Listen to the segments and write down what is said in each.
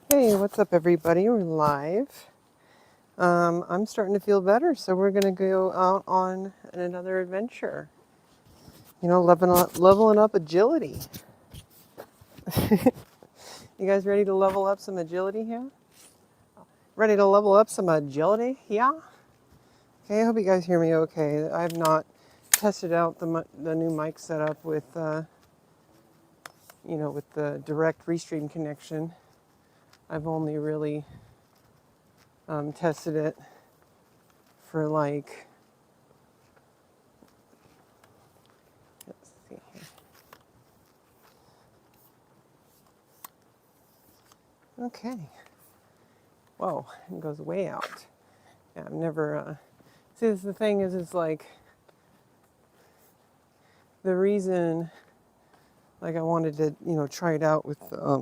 Hey, what's up, everybody? We're live. I'm starting to feel better, so we're going to go out on another adventure. You know, leveling up agility. You guys ready to level up some agility here? Ready to level up some agility? Yeah? Okay, I hope you guys hear me okay. I have not tested out the new mic setup with, with the direct restream connection. I've only really tested it for like, let's see here. Okay. Whoa, it goes way out. Yeah, I've never, see, this, the thing is like, the reason, like I wanted to, try it out with,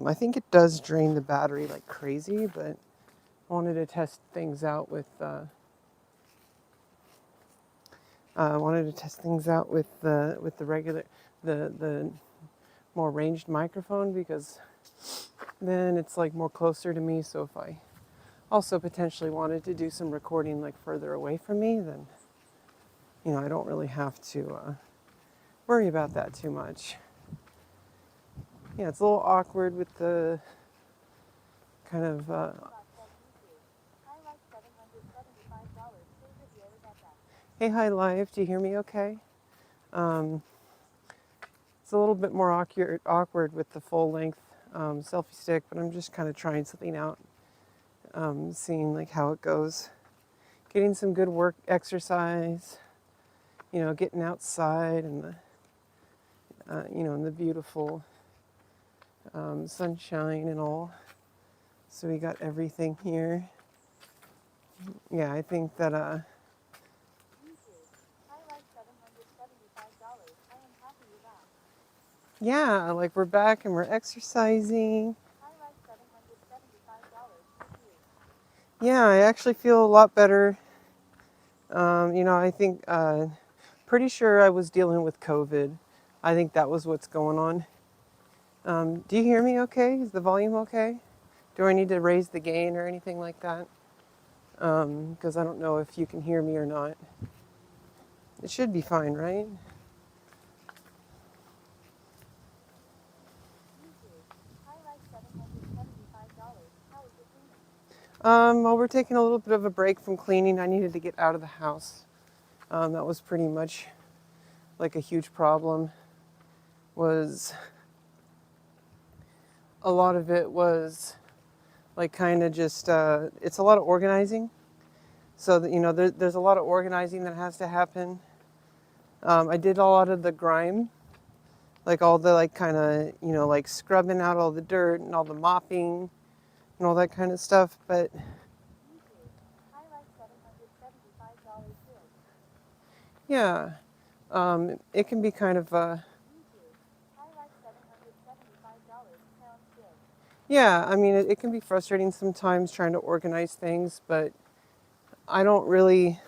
I think it does drain the battery like crazy, but I wanted to test things out with, with the regular, the more ranged microphone, because then it's like more closer to me. So if I also potentially wanted to do some recording like further away from me, then, I don't really have to worry about that too much. Yeah, it's a little awkward with the kind of, hey, hi, live, do you hear me okay? It's a little bit more awkward with the full length selfie stick, but I'm just kind of trying something out, seeing like how it goes. Getting some good work exercise, getting outside and in the beautiful sunshine and all. So we got everything here. Yeah, I think that yeah, like we're back and we're exercising. Yeah, I actually feel a lot better. I think, pretty sure I was dealing with COVID. I think that was what's going on. Do you hear me okay? Is the volume okay? Do I need to raise the gain or anything like that? Because I don't know if you can hear me or not. It should be fine, right? Well, we're taking a little bit of a break from cleaning. I needed to get out of the house. That was pretty much like a huge problem. Was a lot of it was like kind of just, it's a lot of organizing. So that, there's a lot of organizing that has to happen. I did a lot of the grime, like all the like kind of, like scrubbing out all the dirt and all the mopping and all that kind of stuff. But yeah, it can be kind of, yeah, I mean, it can be frustrating sometimes trying to organize things, but I don't really,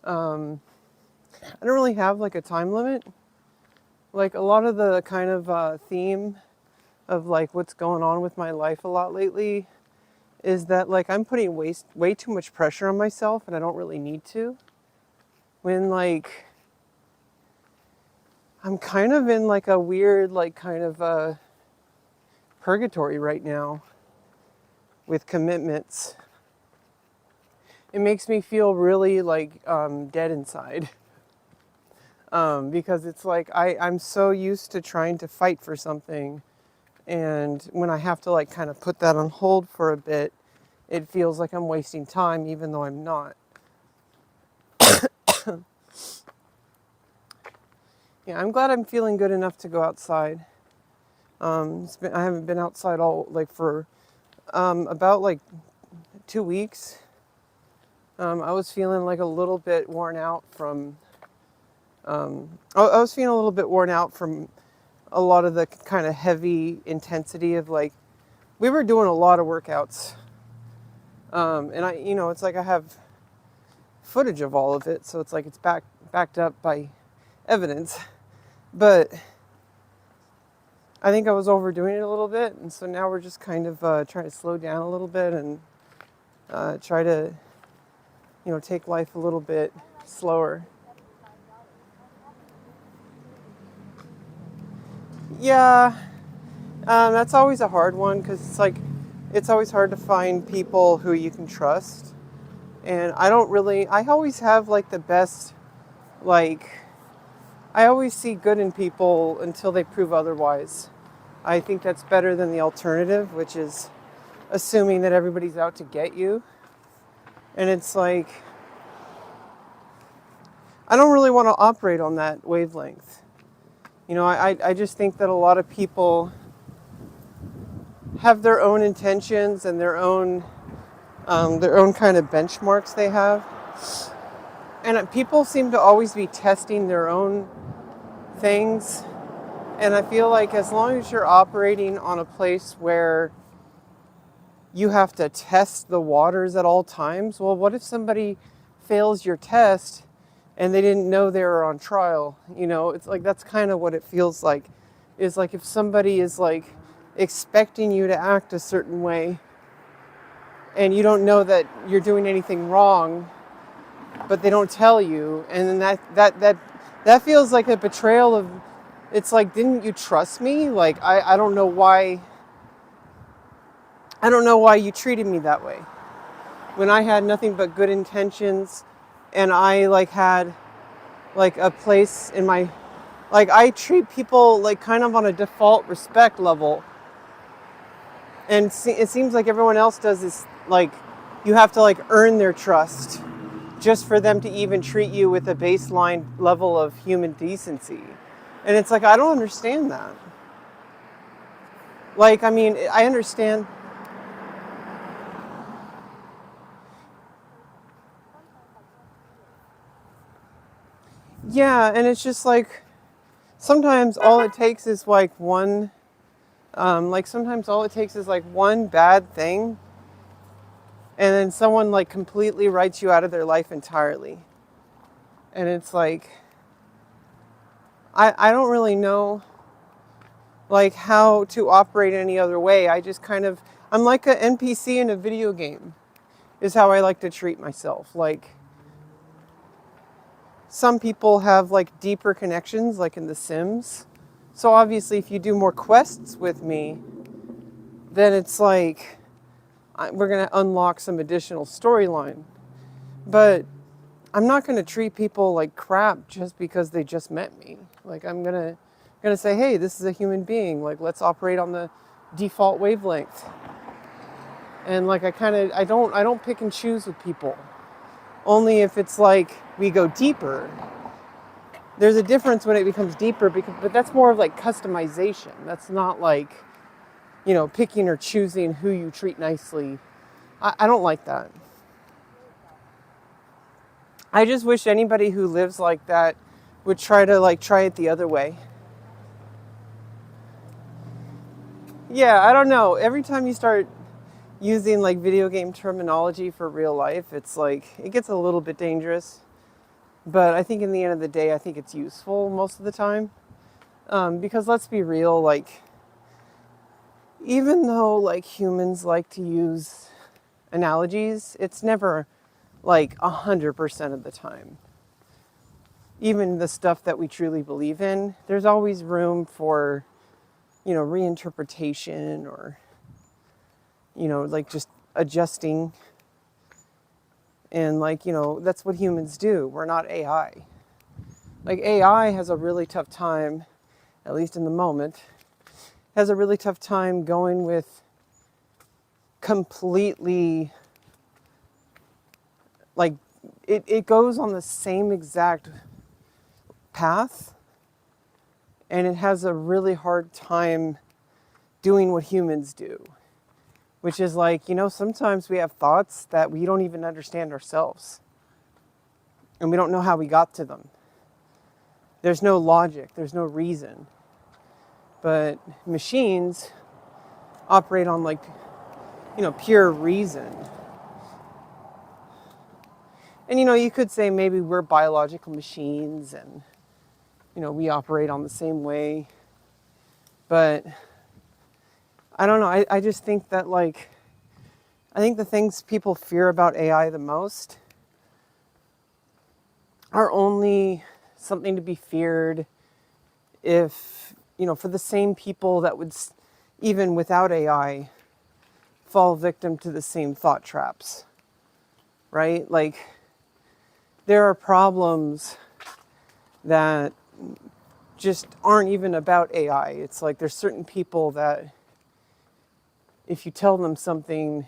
I don't really have like a time limit. Like a lot of the kind of theme of like what's going on with my life a lot lately is that like I'm putting way too much pressure on myself and I don't really need to. When like I'm kind of in like a weird like kind of purgatory right now with commitments. It makes me feel really like dead inside. Because it's like I'm so used to trying to fight for something, and when I have to like kind of put that on hold for a bit, it feels like I'm wasting time even though I'm not. Yeah, I'm glad I'm feeling good enough to go outside. I haven't been outside all like for about like 2 weeks. I was feeling like a little bit worn out from I was feeling a little bit worn out from a lot of the kind of heavy intensity of like, we were doing a lot of workouts. And it's like I have footage of all of it. So it's like it's backed up by evidence. But I think I was overdoing it a little bit, and so now we're just kind of trying to slow down a little bit and try to, take life a little bit slower. Yeah, that's always a hard one because it's always hard to find people who you can trust. And I always have like the best, like, I always see good in people until they prove otherwise. I think that's better than the alternative, which is assuming that everybody's out to get you. And it's like, I don't really want to operate on that wavelength. I just think that a lot of people have their own intentions and their own kind of benchmarks they have. And people seem to always be testing their own things. And I feel like as long as you're operating on a place where you have to test the waters at all times, well, what if somebody fails your test and they didn't know they were on trial? It's like that's kind of what it feels like. Is like if somebody is like expecting you to act a certain way and you don't know that you're doing anything wrong, but they don't tell you, and then that feels like a betrayal of. It's like, didn't you trust me? Like I don't know why. I don't know why you treated me that way when I had nothing but good intentions, and I like had like a place in my, like I treat people like kind of on a default respect level, and it seems like everyone else does this, like you have to like earn their trust just for them to even treat you with a baseline level of human decency. And it's like, I don't understand that. Like, I mean, I understand. Yeah, and it's just like, sometimes all it takes is like sometimes all it takes is like one bad thing, and then someone like completely writes you out of their life entirely. And it's like, I don't really know like how to operate any other way. I just kind of, I'm like an NPC in a video game is how I like to treat myself. Like some people have like deeper connections, like in The Sims. So obviously if you do more quests with me, then it's like we're going to unlock some additional storyline. But I'm not going to treat people like crap just because they just met me. Like I'm going to say, hey, this is a human being. Like let's operate on the default wavelength. And like I don't pick and choose with people. Only if it's like we go deeper. There's a difference when it becomes deeper, but that's more of like customization. That's not like, picking or choosing who you treat nicely. I don't like that. I just wish anybody who lives like that would try it the other way. Yeah, I don't know. Every time you start using like video game terminology for real life, it's like, it gets a little bit dangerous. But I think in the end of the day, I think it's useful most of the time. Because let's be real, like, even though like humans like to use analogies, it's never like 100% of the time. Even the stuff that we truly believe in, there's always room for, reinterpretation or, like just adjusting. And like, that's what humans do. We're not AI. Like AI has a really tough time, at least in the moment, has a really tough time going with completely, like, it goes on the same exact path, and it has a really hard time doing what humans do, which is like, sometimes we have thoughts that we don't even understand ourselves, and we don't know how we got to them. There's no logic, there's no reason. But machines operate on like, pure reason. And you could say maybe we're biological machines and we operate on the same way. But I don't know. I just think that, like, I think the things people fear about AI the most are only something to be feared if, for the same people that would, even without AI, fall victim to the same thought traps, right? Like, there are problems that just aren't even about AI. It's like there's certain people that if you tell them something,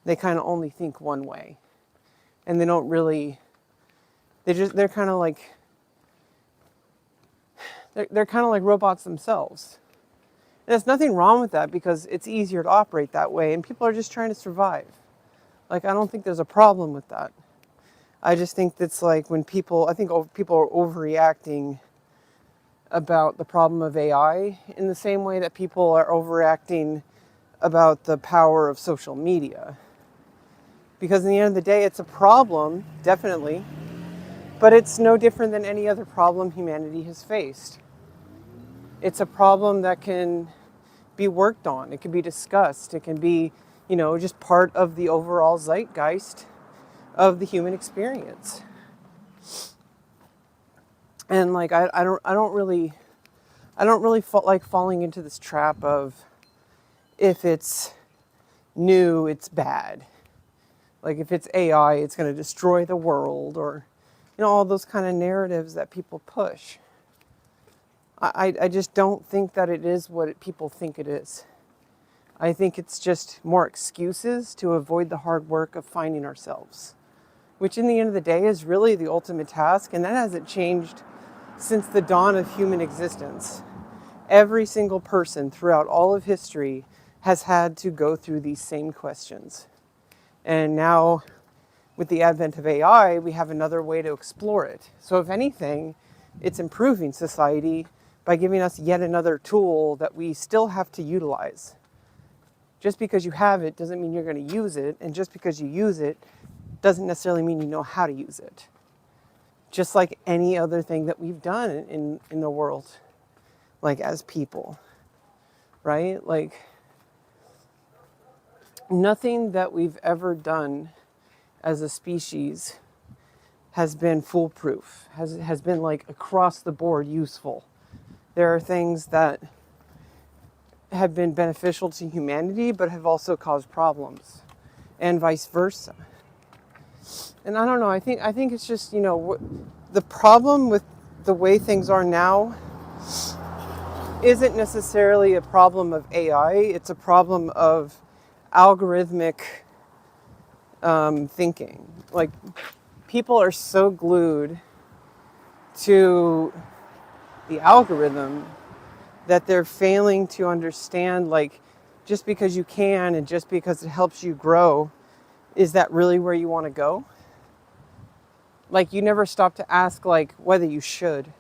they kind of only think one way. And they don't really, they're kind of like, they're kind of like robots themselves. And there's nothing wrong with that because it's easier to operate that way and people are just trying to survive. Like, I don't think there's a problem with that. I just think that's like when people are overreacting about the problem of AI in the same way that people are overreacting about the power of social media. Because in the end of the day, it's a problem, definitely, but it's no different than any other problem humanity has faced. It's a problem that can be worked on. It can be discussed. It can be, just part of the overall zeitgeist of the human experience. And like, I don't really like falling into this trap of if it's new, it's bad. Like if it's AI, it's going to destroy the world, or all those kind of narratives that people push. I just don't think that it is what people think it is. I think it's just more excuses to avoid the hard work of finding ourselves, which in the end of the day is really the ultimate task, and that hasn't changed since the dawn of human existence. Every single person throughout all of history has had to go through these same questions. And now, with the advent of AI, we have another way to explore it. So if anything, it's improving society by giving us yet another tool that we still have to utilize. Just because you have it doesn't mean you're going to use it, and just because you use it doesn't necessarily mean you know how to use it. Just like any other thing that we've done in the world, like as people, right? Like, nothing that we've ever done as a species has been foolproof, has been like across the board useful. There are things that have been beneficial to humanity, but have also caused problems, and vice versa. And I don't know, I think it's just, the problem with the way things are now isn't necessarily a problem of AI, it's a problem of algorithmic thinking. Like, people are so glued to the algorithm that they're failing to understand, like, just because you can and just because it helps you grow, is that really where you want to go? Like, you never stop to ask, like, whether you should.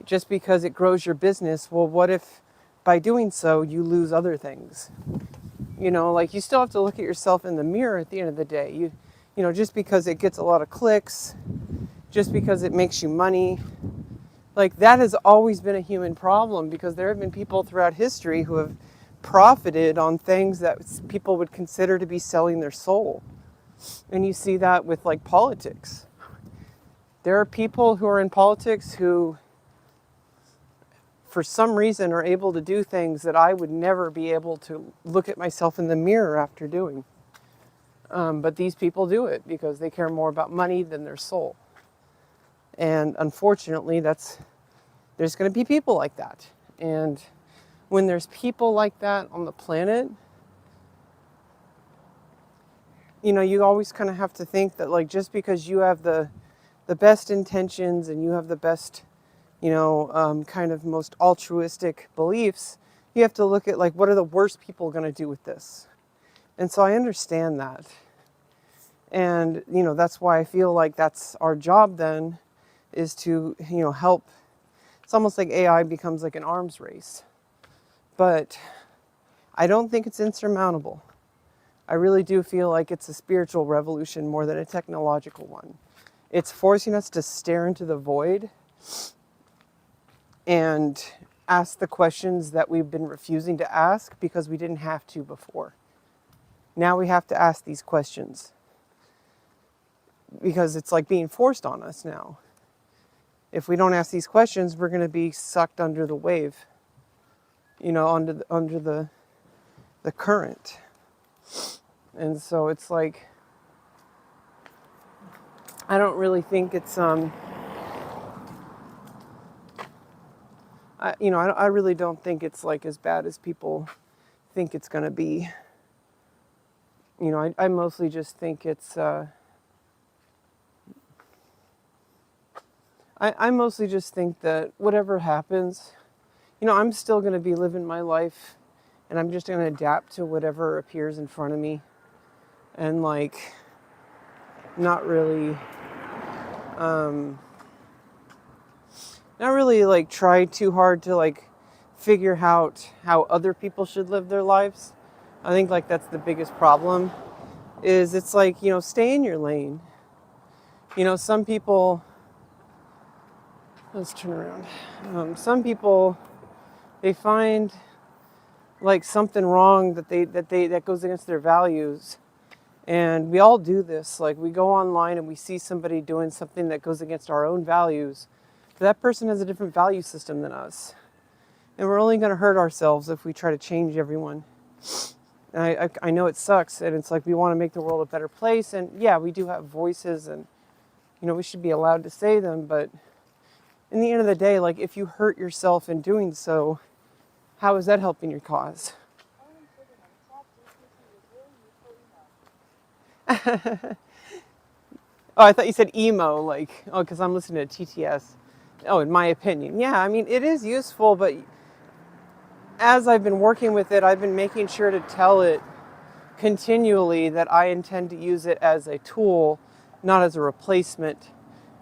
Just because it grows your business, well, what if by doing so you lose other things? Like, you still have to look at yourself in the mirror at the end of the day. Just because it gets a lot of clicks, just because it makes you money, like, that has always been a human problem, because there have been people throughout history who have profited on things that people would consider to be selling their soul. And you see that with, like, politics. There are people who are in politics who, for some reason, are able to do things that I would never be able to look at myself in the mirror after doing. But these people do it because they care more about money than their soul. And unfortunately, there's going to be people like that. And when there's people like that on the planet, you always kind of have to think that, like, just because you have the best intentions and you have the best, kind of most altruistic beliefs, you have to look at, like, what are the worst people going to do with this? And so I understand that. And, that's why I feel like that's our job then, is to, help. It's almost like AI becomes like an arms race. But I don't think it's insurmountable. I really do feel like it's a spiritual revolution more than a technological one. It's forcing us to stare into the void and ask the questions that we've been refusing to ask because we didn't have to before. Now we have to ask these questions because it's like being forced on us now. If we don't ask these questions, we're going to be sucked under the wave, under the current. And so it's like, I don't really think it's I really don't think it's like as bad as people think it's going to be. I mostly just think it's I mostly just think that whatever happens, I'm still going to be living my life, and I'm just going to adapt to whatever appears in front of me, and like not really like try too hard to like figure out how other people should live their lives. I think like that's the biggest problem, is it's like, stay in your lane. Some people, let's turn around. Some people, they find like something wrong that goes against their values. And we all do this. Like we go online and we see somebody doing something that goes against our own values. But that person has a different value system than us. And we're only going to hurt ourselves if we try to change everyone. And I know it sucks, and it's like we want to make the world a better place. And yeah, we do have voices, and we should be allowed to say them. But in the end of the day, like if you hurt yourself in doing so, how is that helping your cause? Oh, I thought you said emo, because I'm listening to TTS. Oh, in my opinion. Yeah, I mean, it is useful, but as I've been working with it, I've been making sure to tell it continually that I intend to use it as a tool, not as a replacement.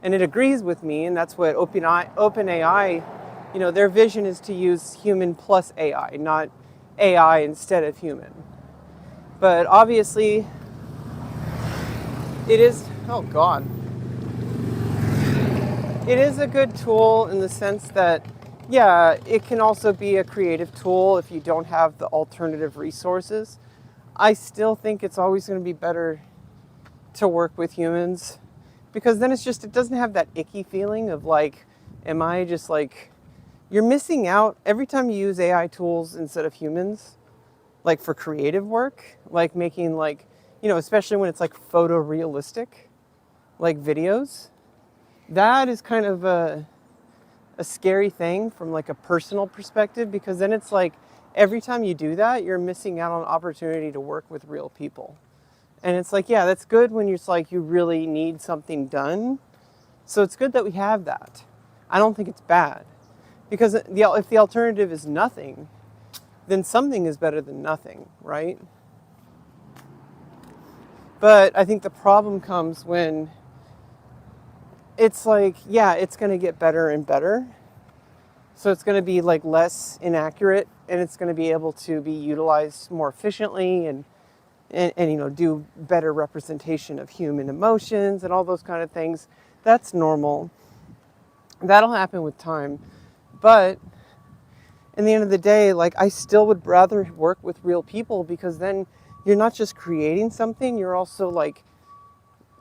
And it agrees with me, and that's what OpenAI, their vision is to use human plus AI, not AI instead of human. But obviously, it is, oh God. It is a good tool in the sense that, yeah, it can also be a creative tool if you don't have the alternative resources. I still think it's always going to be better to work with humans, because then it doesn't have that icky feeling of like, am I just like, you're missing out every time you use AI tools instead of humans, like for creative work, like making like, especially when it's like photorealistic, like videos. That is kind of a scary thing from like a personal perspective, because then it's like every time you do that, you're missing out on an opportunity to work with real people. And it's like, yeah, that's good when it's like you really need something done. So it's good that we have that. I don't think it's bad, because if the alternative is nothing, then something is better than nothing, right? But I think the problem comes when it's like, yeah, it's going to get better and better. So it's going to be like less inaccurate, and it's going to be able to be utilized more efficiently and do better representation of human emotions and all those kind of things. That's normal. That'll happen with time. But in the end of the day, like I still would rather work with real people, because then you're not just creating something, you're also like,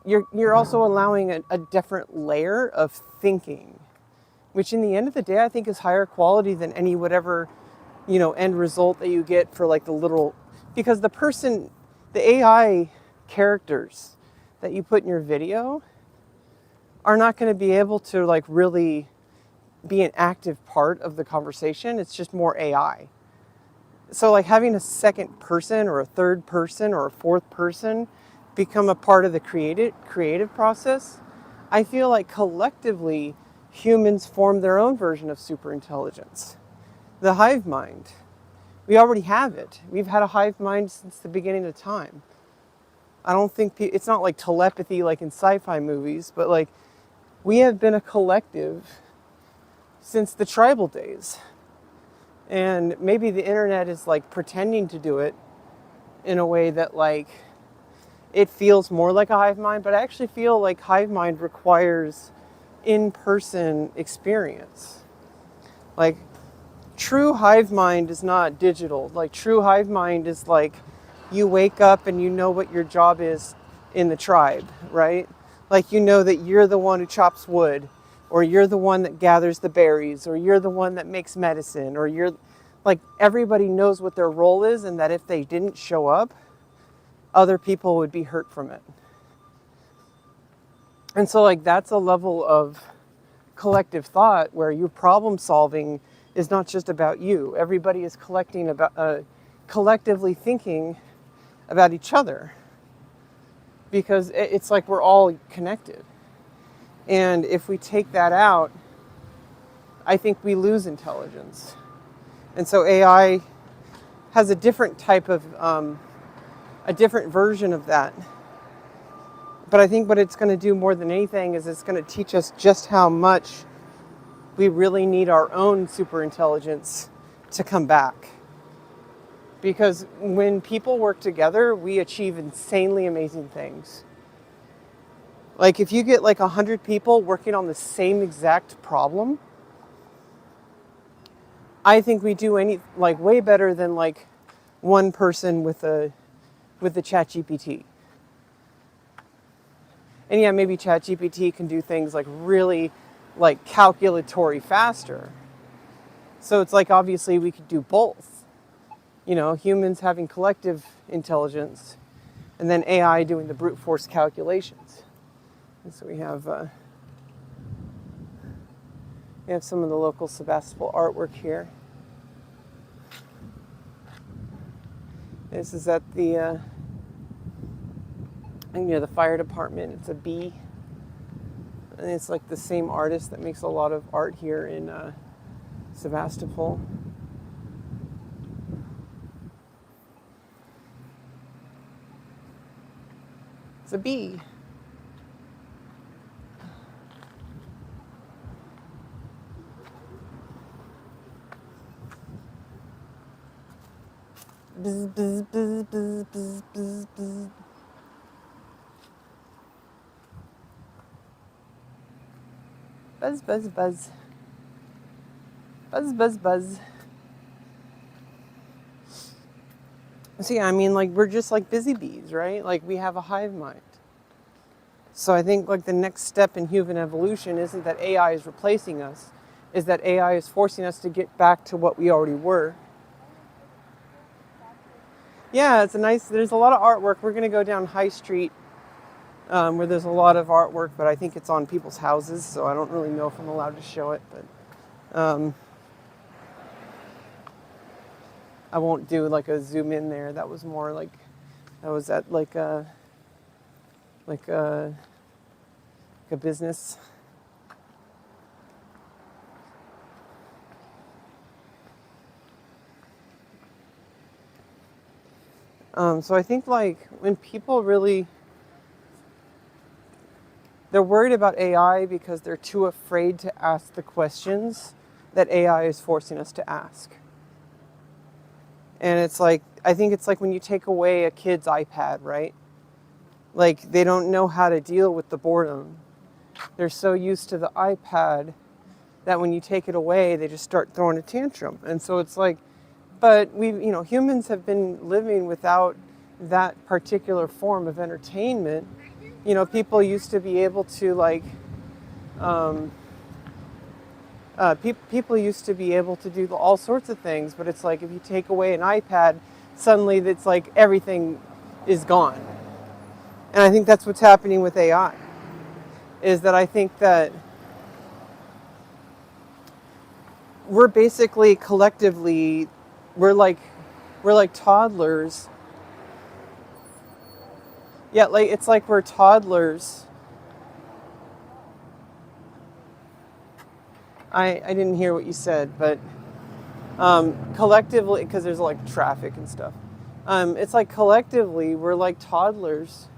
you're also allowing a different layer of thinking, which in the end of the day, I think is higher quality than any whatever, end result that you get for like the literal, because the AI characters that you put in your video are not going to be able to like really be an active part of the conversation. It's just more AI. So like having a second person or a third person or a fourth person become a part of the creative process, I feel like collectively humans form their own version of superintelligence. The hive mind. We already have it. We've had a hive mind since the beginning of time. I don't think it's not like telepathy like in sci-fi movies, but like we have been a collective since the tribal days. And maybe the internet is like pretending to do it in a way that like it feels more like a hive mind, but I actually feel like hive mind requires in-person experience. Like true hive mind is not digital. Like true hive mind is like you wake up and you know what your job is in the tribe, right? Like you know that you're the one who chops wood, or you're the one that gathers the berries, or you're the one that makes medicine, or you're like everybody knows what their role is, and that if they didn't show up, other people would be hurt from it. And so like that's a level of collective thought where your problem solving is not just about you. Everybody is collectively thinking about each other, because it's like we're all connected. And if we take that out, I think we lose intelligence. And so AI has a different type of, a different version of that. But I think what it's going to do more than anything is it's going to teach us just how much we really need our own superintelligence to come back. Because when people work together, we achieve insanely amazing things. Like if you get like 100 people working on the same exact problem, I think we do way better than like one person with the ChatGPT. And yeah, maybe ChatGPT can do things like really like calculatory faster. So it's like obviously we could do both. You know, humans having collective intelligence and then AI doing the brute force calculations. And so we have some of the local Sebastopol artwork here. This is at the the fire department. It's a bee, and it's like the same artist that makes a lot of art here in Sebastopol. It's a bee. Buzz, buzz, buzz, buzz, buzz, buzz, buzz. Buzz, buzz, buzz. Buzz, buzz, buzz. See, I mean, like, we're just like busy bees, right? Like, we have a hive mind. So I think, like, the next step in human evolution isn't that AI is replacing us, is that AI is forcing us to get back to what we already were. Yeah, there's a lot of artwork. We're going to go down High Street where there's a lot of artwork, but I think it's on people's houses, so I don't really know if I'm allowed to show it, but I won't do like a zoom in there. That was more like, that was at like a business. So I think like when people really, they're worried about AI because they're too afraid to ask the questions that AI is forcing us to ask. And it's like, I think it's like when you take away a kid's iPad, right? Like they don't know how to deal with the boredom. They're so used to the iPad that when you take it away, they just start throwing a tantrum. And so it's like, but humans have been living without that particular form of entertainment. You know, people used to be able to like, people used to be able to do all sorts of things, but it's like if you take away an iPad, suddenly it's like everything is gone. And I think that's what's happening with AI, is that I think that we're basically collectively, we're like toddlers. Yeah, like it's like we're toddlers. I didn't hear what you said, but collectively, because there's like traffic and stuff. It's like collectively we're like toddlers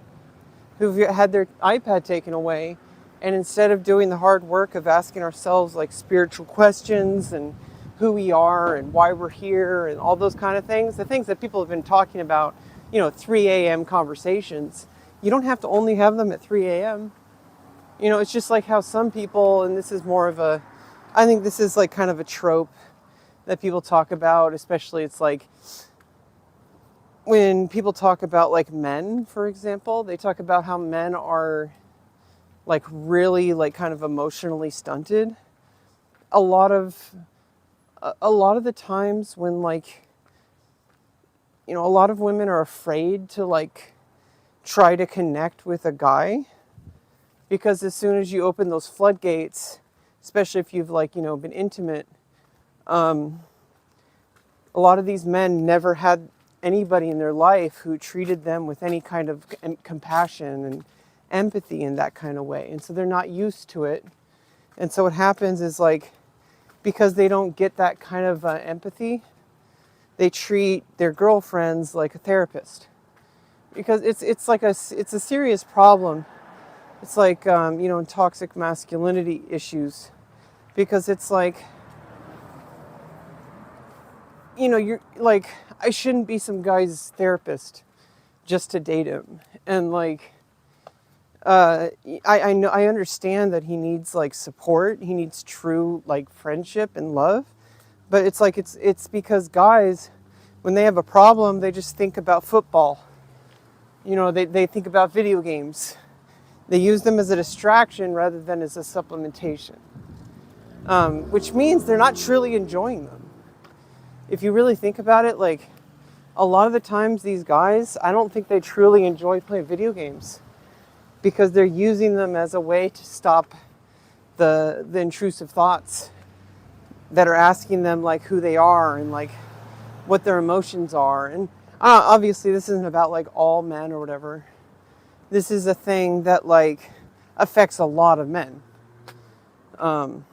who've had their iPad taken away, and instead of doing the hard work of asking ourselves like spiritual questions and who we are and why we're here and all those kind of things, the things that people have been talking about, 3 a.m. conversations, you don't have to only have them at 3 a.m. It's just like how some people, and this is more of I think this is like kind of a trope that people talk about, especially it's like when people talk about like men, for example, they talk about how men are like really like kind of emotionally stunted. A lot of the times when like, you know, a lot of women are afraid to like try to connect with a guy, because as soon as you open those floodgates, especially if you've like, you know, been intimate, a lot of these men never had anybody in their life who treated them with any kind of compassion and empathy in that kind of way. And so they're not used to it. And so what happens is like, because they don't get that kind of empathy, they treat their girlfriends like a therapist. Because it's a serious problem. It's like, you know, toxic masculinity issues. Because it's like, you know, you're like, I shouldn't be some guy's therapist just to date him. And like, I know, I understand that he needs like support. He needs true like friendship and love. But it's like, it's because guys, when they have a problem, they just think about football. You know, they think about video games. They use them as a distraction rather than as a supplementation. Which means they're not truly enjoying them. If you really think about it, like a lot of the times these guys, I don't think they truly enjoy playing video games, because they're using them as a way to stop the intrusive thoughts that are asking them like who they are and like what their emotions are. And obviously this isn't about like all men or whatever. This is a thing that like affects a lot of men. And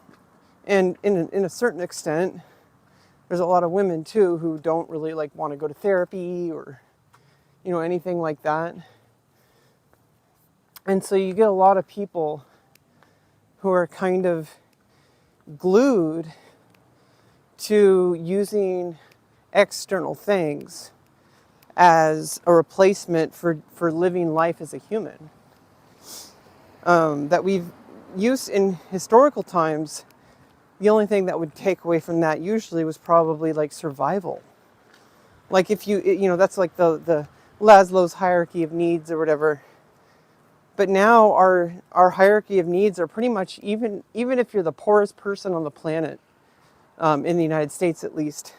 in a certain extent, there's a lot of women too who don't really like want to go to therapy or, you know, anything like that. And so you get a lot of people who are kind of glued to using external things as a replacement for living life as a human. That we've used in historical times. The only thing that would take away from that usually was probably like survival. Like if you know, that's like the Maslow's hierarchy of needs or whatever. But now our hierarchy of needs are pretty much, even if you're the poorest person on the planet, in the United States at least,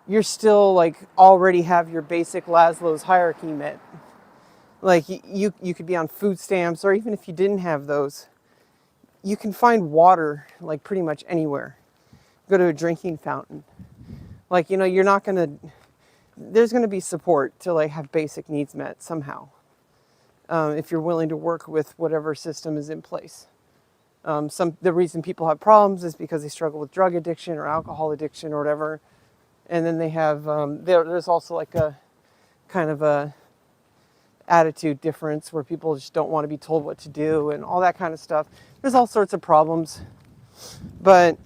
you're still like already have your basic Maslow's hierarchy met. Like you could be on food stamps, or even if you didn't have those, you can find water like pretty much anywhere. Go to a drinking fountain. Like, you know, there's gonna be support to like have basic needs met somehow. If you're willing to work with whatever system is in place. The reason people have problems is because they struggle with drug addiction or alcohol addiction or whatever. And then they have, there's also like a kind of a attitude difference where people just don't want to be told what to do and all that kind of stuff. There's all sorts of problems. But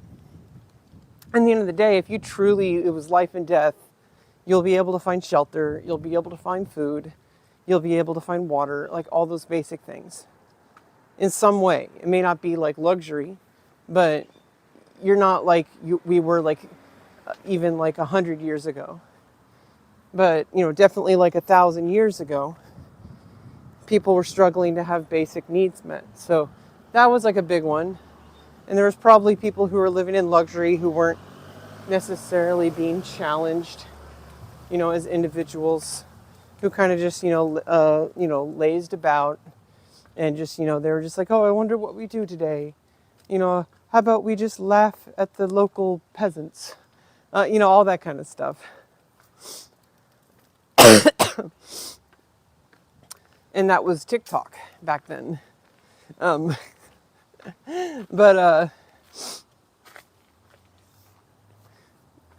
at the end of the day, if you truly, it was life and death, you'll be able to find shelter, you'll be able to find food, you'll be able to find water, like all those basic things. In some way. It may not be like luxury, but you're not like we were like even like 100 years ago. But, you know, definitely like 1,000 years ago, people were struggling to have basic needs met. So that was like a big one. And there was probably people who were living in luxury who weren't necessarily being challenged, you know, as individuals, who kind of just, lazed about and just, you know, they were just like, oh, I wonder what we do today. You know, how about we just laugh at the local peasants? All that kind of stuff. And that was TikTok back then.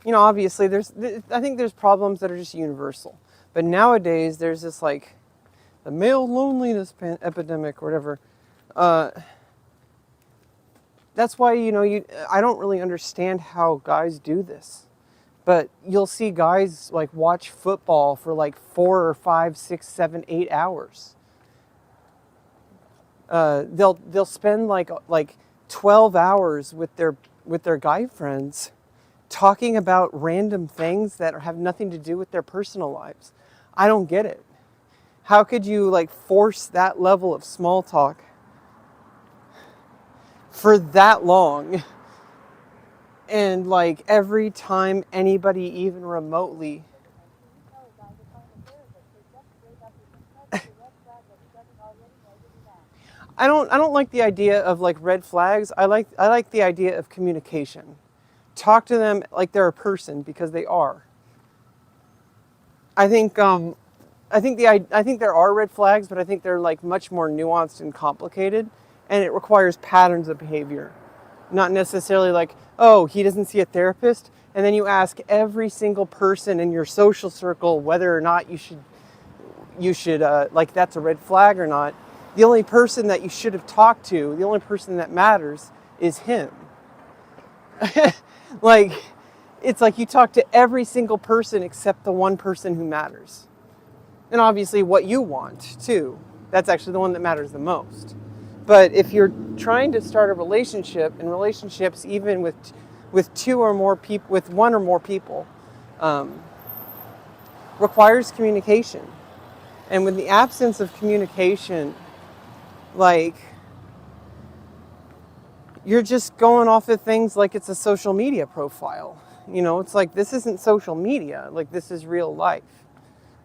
Obviously I think there's problems that are just universal. But nowadays there's this like the male loneliness epidemic or whatever. That's why, I don't really understand how guys do this. But you'll see guys like watch football for like 4 or 5, 6, 7, 8 hours. They'll spend like 12 hours with their guy friends talking about random things that have nothing to do with their personal lives. I don't get it. How could you like force that level of small talk for that long? And like every time anybody even remotely I don't like the idea of like red flags. I like the idea of communication. Talk to them like they're a person because they are. I think I think there are red flags, but I think they're like much more nuanced and complicated, and it requires patterns of behavior. Not necessarily like, oh, he doesn't see a therapist, and then you ask every single person in your social circle whether or not you should like that's a red flag or not. The only person that you should have talked to, the only person that matters is him. Like, it's like you talk to every single person except the one person who matters. And obviously what you want too. That's actually the one that matters the most. But if you're trying to start a relationship, and relationships even with two or more people, with one or more people, requires communication. And with the absence of communication, like, you're just going off of things like it's a social media profile. You know, it's like, this isn't social media, like, this is real life.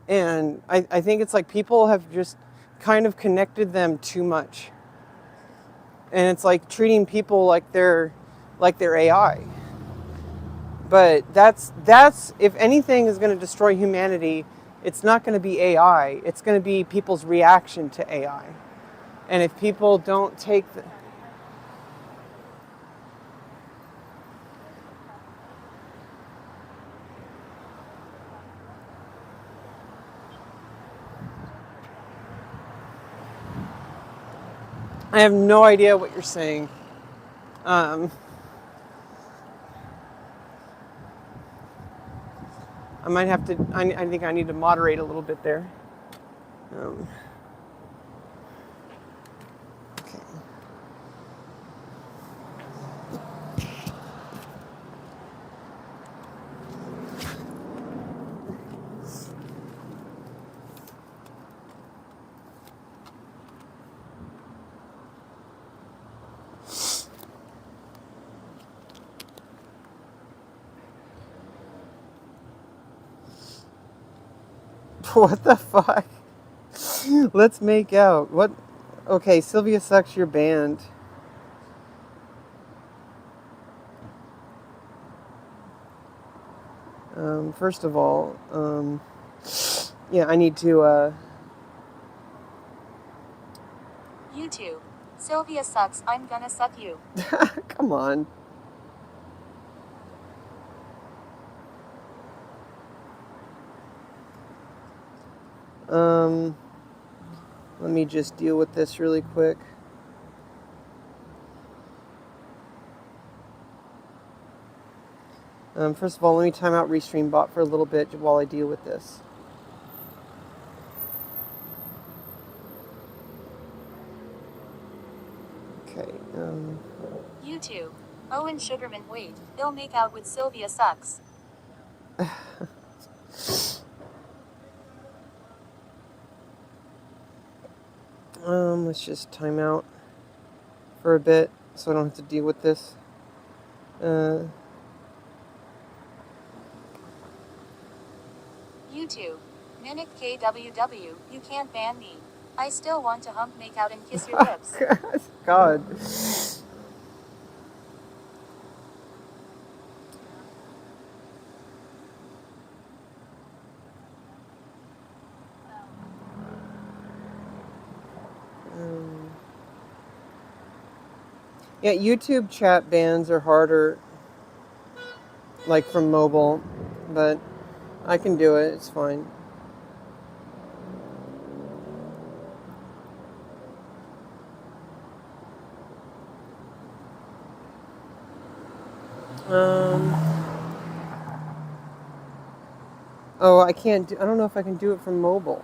And I think it's like people have just kind of connected them too much. And it's like treating people like they're AI. But that's if anything is going to destroy humanity, it's not going to be AI. It's going to be people's reaction to AI. And if people don't take the I have no idea what you're saying. Um, I might have to. I think I need to moderate a little bit there. Um, okay. What the fuck? Let's make out. What? Okay, Sylvia sucks your band. First of all, yeah, I need to. You too. Sylvia sucks, I'm gonna suck you. Come on. Let me just deal with this really quick. First of all, let me time out Restream Bot for a little bit while I deal with this. Okay. You too. Owen Sugarman, wait, they'll make out with Sylvia sucks. Let's just time out for a bit so I don't have to deal with this. You too. Mimic KWW, you can't ban me. I still want to hump, make out, and kiss your lips. God. Yeah, YouTube chat bans are harder, like from mobile, but I can do it. It's fine. Oh, I can't do. I don't know if I can do it from mobile.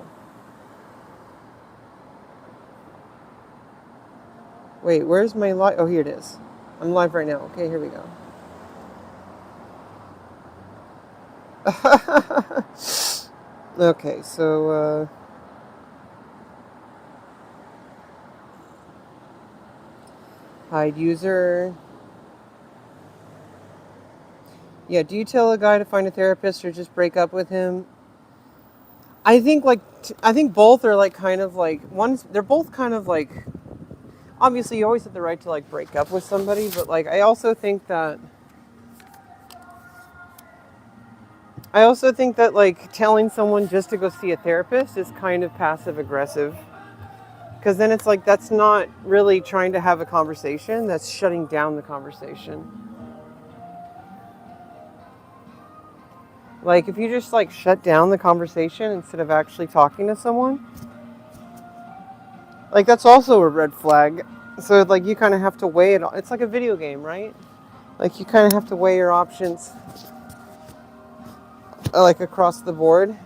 Wait, where's my live? Oh, here it is. I'm live right now. Okay, here we go. Okay, so hide user. Yeah, do you tell a guy to find a therapist or just break up with him? I think I think both are like kind of like they're both kind of like obviously you always have the right to like break up with somebody, but like I also think that like telling someone just to go see a therapist is kind of passive aggressive because then it's like that's not really trying to have a conversation, that's shutting down the conversation. Like if you just like shut down the conversation instead of actually talking to someone, like that's also a red flag. So like you kind of have to weigh it. It's like a video game, right? Like you kind of have to weigh your options like across the board.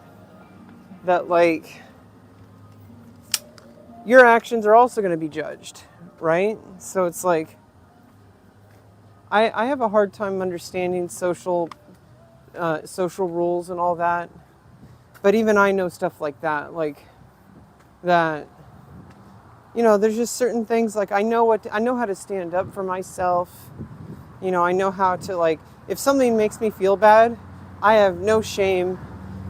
That like your actions are also going to be judged, right? So it's like I have a hard time understanding social rules and all that. But even I know stuff like that, like that. You know, there's just certain things like I know how to stand up for myself. You know, I know how to like if something makes me feel bad, I have no shame,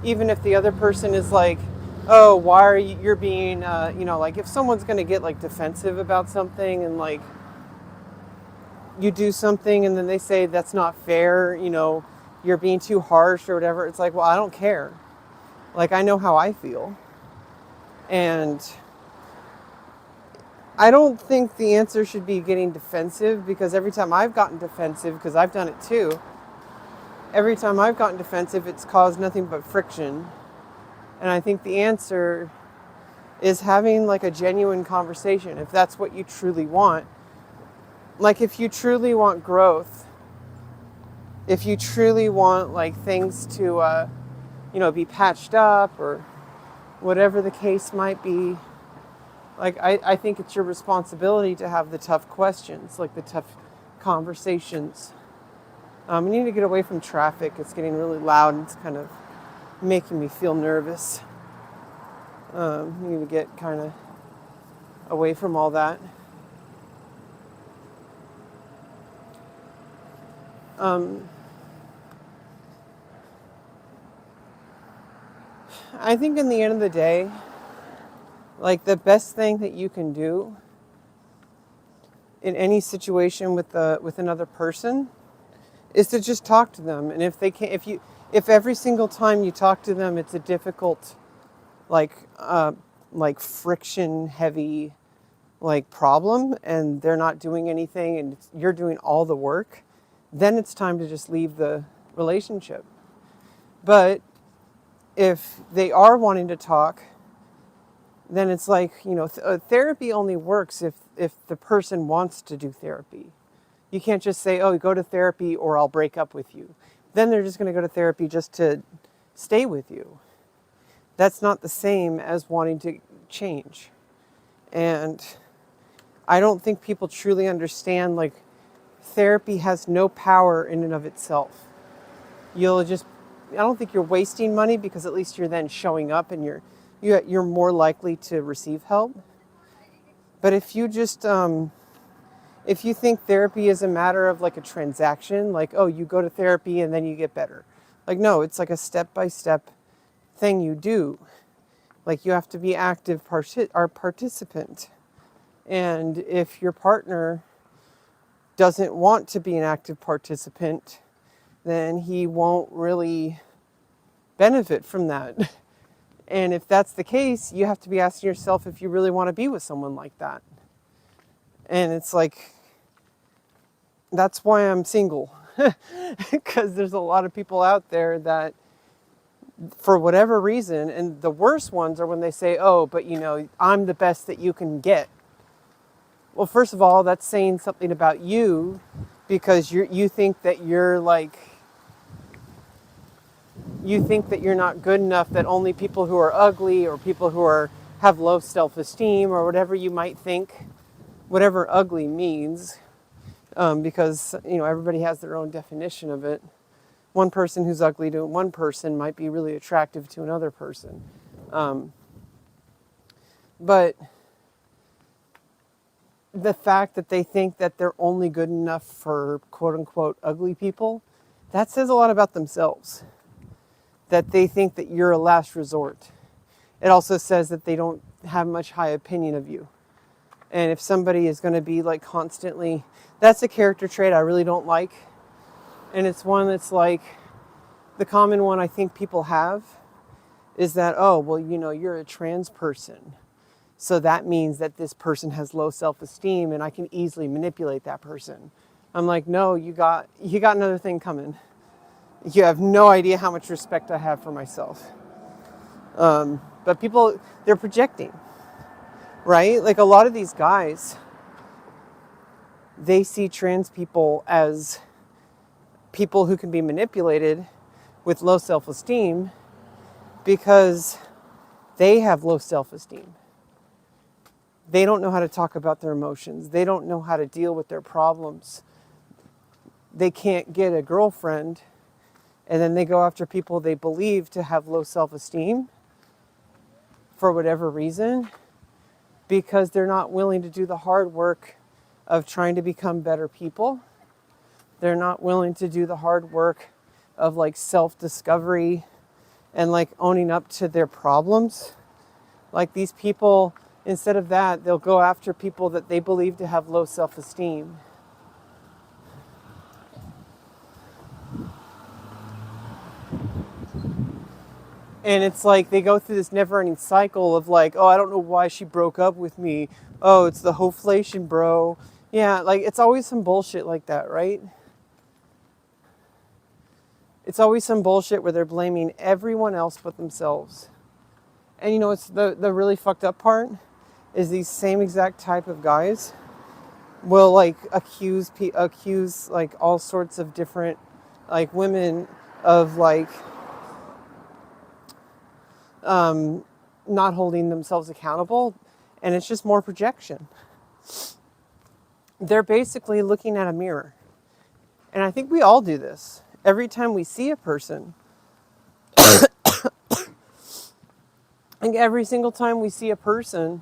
even if the other person is like, "Oh, why are you're being?" You know, like if someone's gonna get like defensive about something and like you do something and then they say that's not fair, you know, you're being too harsh or whatever. It's like, well, I don't care. Like I know how I feel, and I don't think the answer should be getting defensive because every time I've gotten defensive, because I've done it too, every time I've gotten defensive, it's caused nothing but friction. And I think the answer is having like a genuine conversation if that's what you truly want. Like if you truly want growth, if you truly want like things to, you know, be patched up or whatever the case might be, like I think it's your responsibility to have the tough questions, like the tough conversations. We need to get away from traffic. It's getting really loud and it's kind of making me feel nervous. We need to get kind of away from all that. I think in the end of the day, like the best thing that you can do in any situation with another person is to just talk to them. And if they can, if every single time you talk to them, it's a difficult, like friction heavy, like problem, and they're not doing anything, and you're doing all the work, then it's time to just leave the relationship. But if they are wanting to talk, then it's like, you know, therapy only works if the person wants to do therapy. You can't just say, oh, go to therapy or I'll break up with you. Then they're just going to go to therapy just to stay with you. That's not the same as wanting to change. And I don't think people truly understand, like, therapy has no power in and of itself. I don't think you're wasting money because at least you're then showing up and you're more likely to receive help. But if you just, if you think therapy is a matter of like a transaction, like, oh, you go to therapy and then you get better. Like, no, it's like a step-by-step thing you do. Like you have to be active participant. And if your partner doesn't want to be an active participant, then he won't really benefit from that. And if that's the case, you have to be asking yourself if you really want to be with someone like that. And it's like, that's why I'm single. Because there's a lot of people out there that, for whatever reason, and the worst ones are when they say, oh, but you know, I'm the best that you can get. Well, first of all, that's saying something about you because you think that you're like, you think that you're not good enough, that only people who are ugly or people who have low self-esteem or whatever you might think, whatever ugly means, because, you know, everybody has their own definition of it. one person who's ugly to one person might be really attractive to another person. But the fact that they think that they're only good enough for quote unquote ugly people, that says a lot about themselves. That they think that you're a last resort. It also says that they don't have much high opinion of you. And if somebody is going to be like constantly, that's a character trait I really don't like. And it's one that's like, the common one I think people have is that, oh, well, you know, you're a trans person. So that means that this person has low self-esteem and I can easily manipulate that person. I'm like, no, you got another thing coming. You have no idea how much respect I have for myself. But people, they're projecting, right? Like a lot of these guys, they see trans people as people who can be manipulated with low self-esteem because they have low self-esteem. They don't know how to talk about their emotions. They don't know how to deal with their problems. They can't get a girlfriend, and then they go after people they believe to have low self-esteem for whatever reason, because they're not willing to do the hard work of trying to become better people. They're not willing to do the hard work of like self-discovery and like owning up to their problems. Like these people, instead of that, they'll go after people that they believe to have low self-esteem. And it's like they go through this never-ending cycle of like, oh, I don't know why she broke up with me. Oh, it's the hoflation, bro. Yeah, like it's always some bullshit like that, right? It's always some bullshit where they're blaming everyone else but themselves. And you know, it's the really fucked up part is these same exact type of guys will like accuse like all sorts of different like women of like not holding themselves accountable, and it's just more projection. They're basically looking at a mirror. And I think we all do this. Every time we see a person, like every single time we see a person,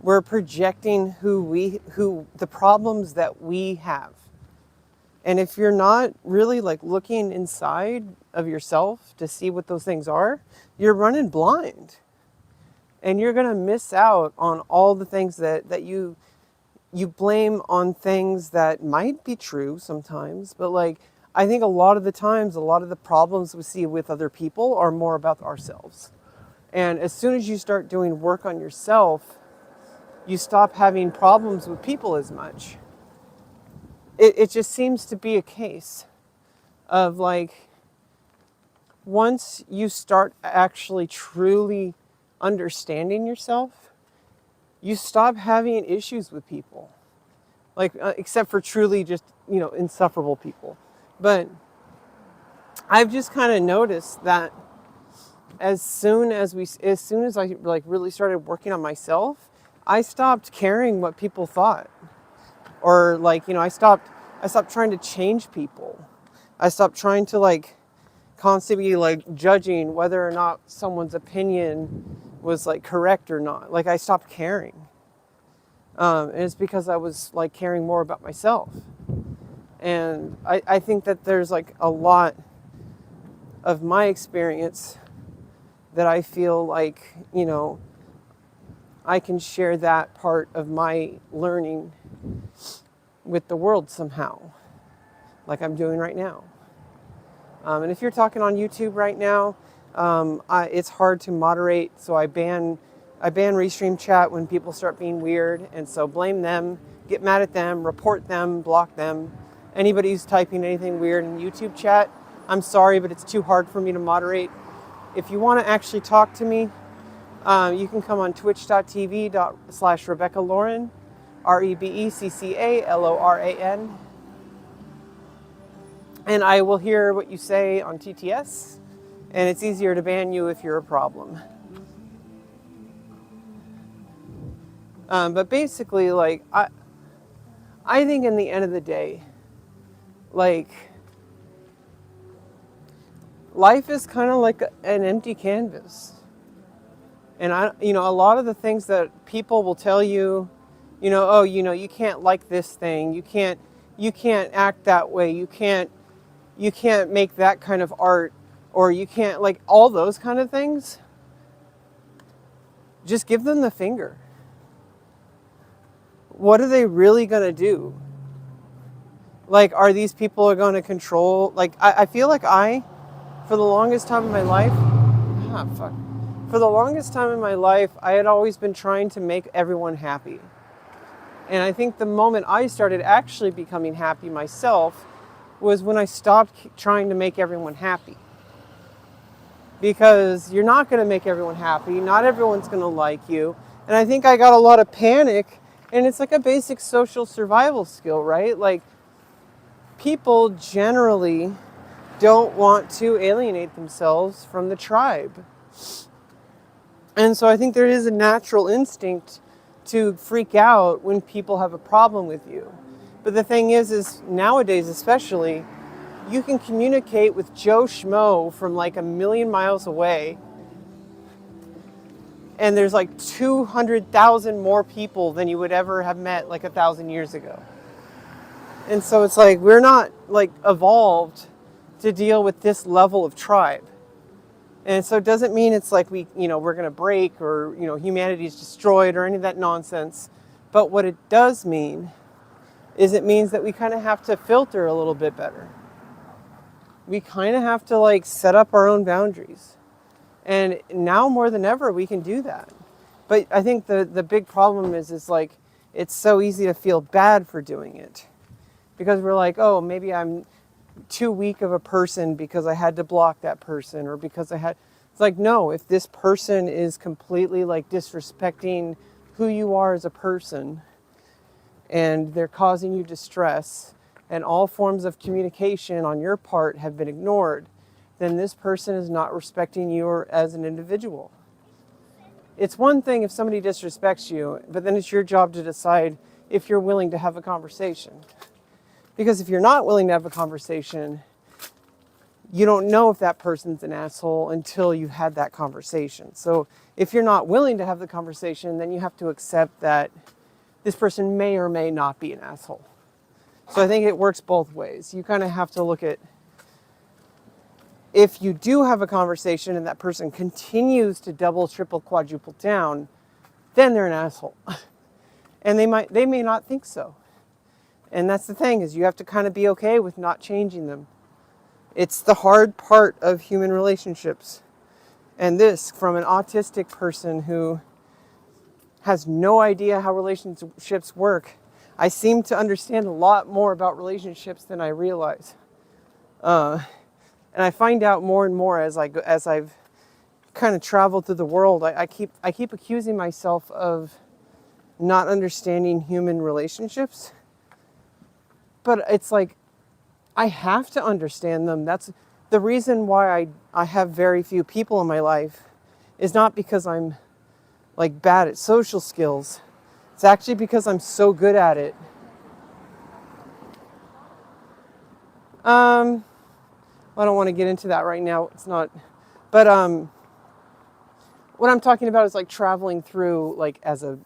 we're projecting who the problems that we have. And if you're not really like looking inside of yourself to see what those things are, you're running blind. And you're going to miss out on all the things that you blame on things that might be true sometimes. But like, I think a lot of the times, a lot of the problems we see with other people are more about ourselves. And as soon as you start doing work on yourself, you stop having problems with people as much. It just seems to be a case of like, once you start actually truly understanding yourself, you stop having issues with people. Like, except for truly just, you know, insufferable people. But I've just kind of noticed that as soon as I like really started working on myself, I stopped caring what people thought. Or like, you know, I stopped trying to change people. I stopped trying to like constantly like judging whether or not someone's opinion was like correct or not. Like I stopped caring. And it's because I was like caring more about myself. And I think that there's like a lot of my experience that I feel like, you know, I can share that part of my learning with the world somehow, like I'm doing right now. And if you're talking on YouTube right now, it's hard to moderate, so I ban Restream chat when people start being weird, and so blame them, get mad at them, report them, block them. Anybody who's typing anything weird in YouTube chat, I'm sorry, but it's too hard for me to moderate. If you want to actually talk to me, you can come on twitch.tv/rebeccaloran, Rebeccaloran, and I will hear what you say on TTS, and it's easier to ban you if you're a problem. But basically, like, I think in the end of the day, like, life is kind of like an empty canvas. And a lot of the things that people will tell you, oh, you can't like this thing, you can't act that way, you can't make that kind of art, or you can't, like, all those kind of things. Just give them the finger. What are they really going to do? Like, are these people going to control? Like, I feel like for the longest time in my life, fuck. For the longest time in my life, I had always been trying to make everyone happy. And I think the moment I started actually becoming happy myself was when I stopped trying to make everyone happy. Because you're not going to make everyone happy. Not everyone's going to like you. And I think I got a lot of panic. And it's like a basic social survival skill, right? Like, people generally don't want to alienate themselves from the tribe. And so I think there is a natural instinct to freak out when people have a problem with you. But the thing is nowadays especially, you can communicate with Joe Schmo from like a million miles away. And there's like 200,000 more people than you would ever have met like 1,000 years ago. And so it's like, we're not like evolved to deal with this level of tribe. And so it doesn't mean it's like we're going to break, or, humanity's destroyed, or any of that nonsense. But what it does mean is it means that we kind of have to filter a little bit better. We kind of have to like set up our own boundaries. And now more than ever, we can do that. But I think the big problem is like, it's so easy to feel bad for doing it. Because we're like, oh, maybe I'm too weak of a person because I had to block that person, or because it's like, no, if this person is completely like disrespecting who you are as a person, and they're causing you distress, and all forms of communication on your part have been ignored, then this person is not respecting you as an individual. It's one thing if somebody disrespects you, but then it's your job to decide if you're willing to have a conversation. Because if you're not willing to have a conversation, you don't know if that person's an asshole until you've had that conversation. So if you're not willing to have the conversation, then you have to accept that this person may or may not be an asshole. So I think it works both ways. You kind of have to look at, if you do have a conversation and that person continues to double, triple, quadruple down, then they're an asshole. And they may not think so. And that's the thing, is you have to kind of be okay with not changing them. It's the hard part of human relationships. And this, from an autistic person who has no idea how relationships work, I seem to understand a lot more about relationships than I realize. And I find out more and more as I've kind of traveled through the world. I keep accusing myself of not understanding human relationships. But it's like, I have to understand them. That's the reason why I have very few people in my life, is not because I'm like bad at social skills. It's actually because I'm so good at it. I don't want to get into that right now. It's not, but what I'm talking about is like traveling through, like as a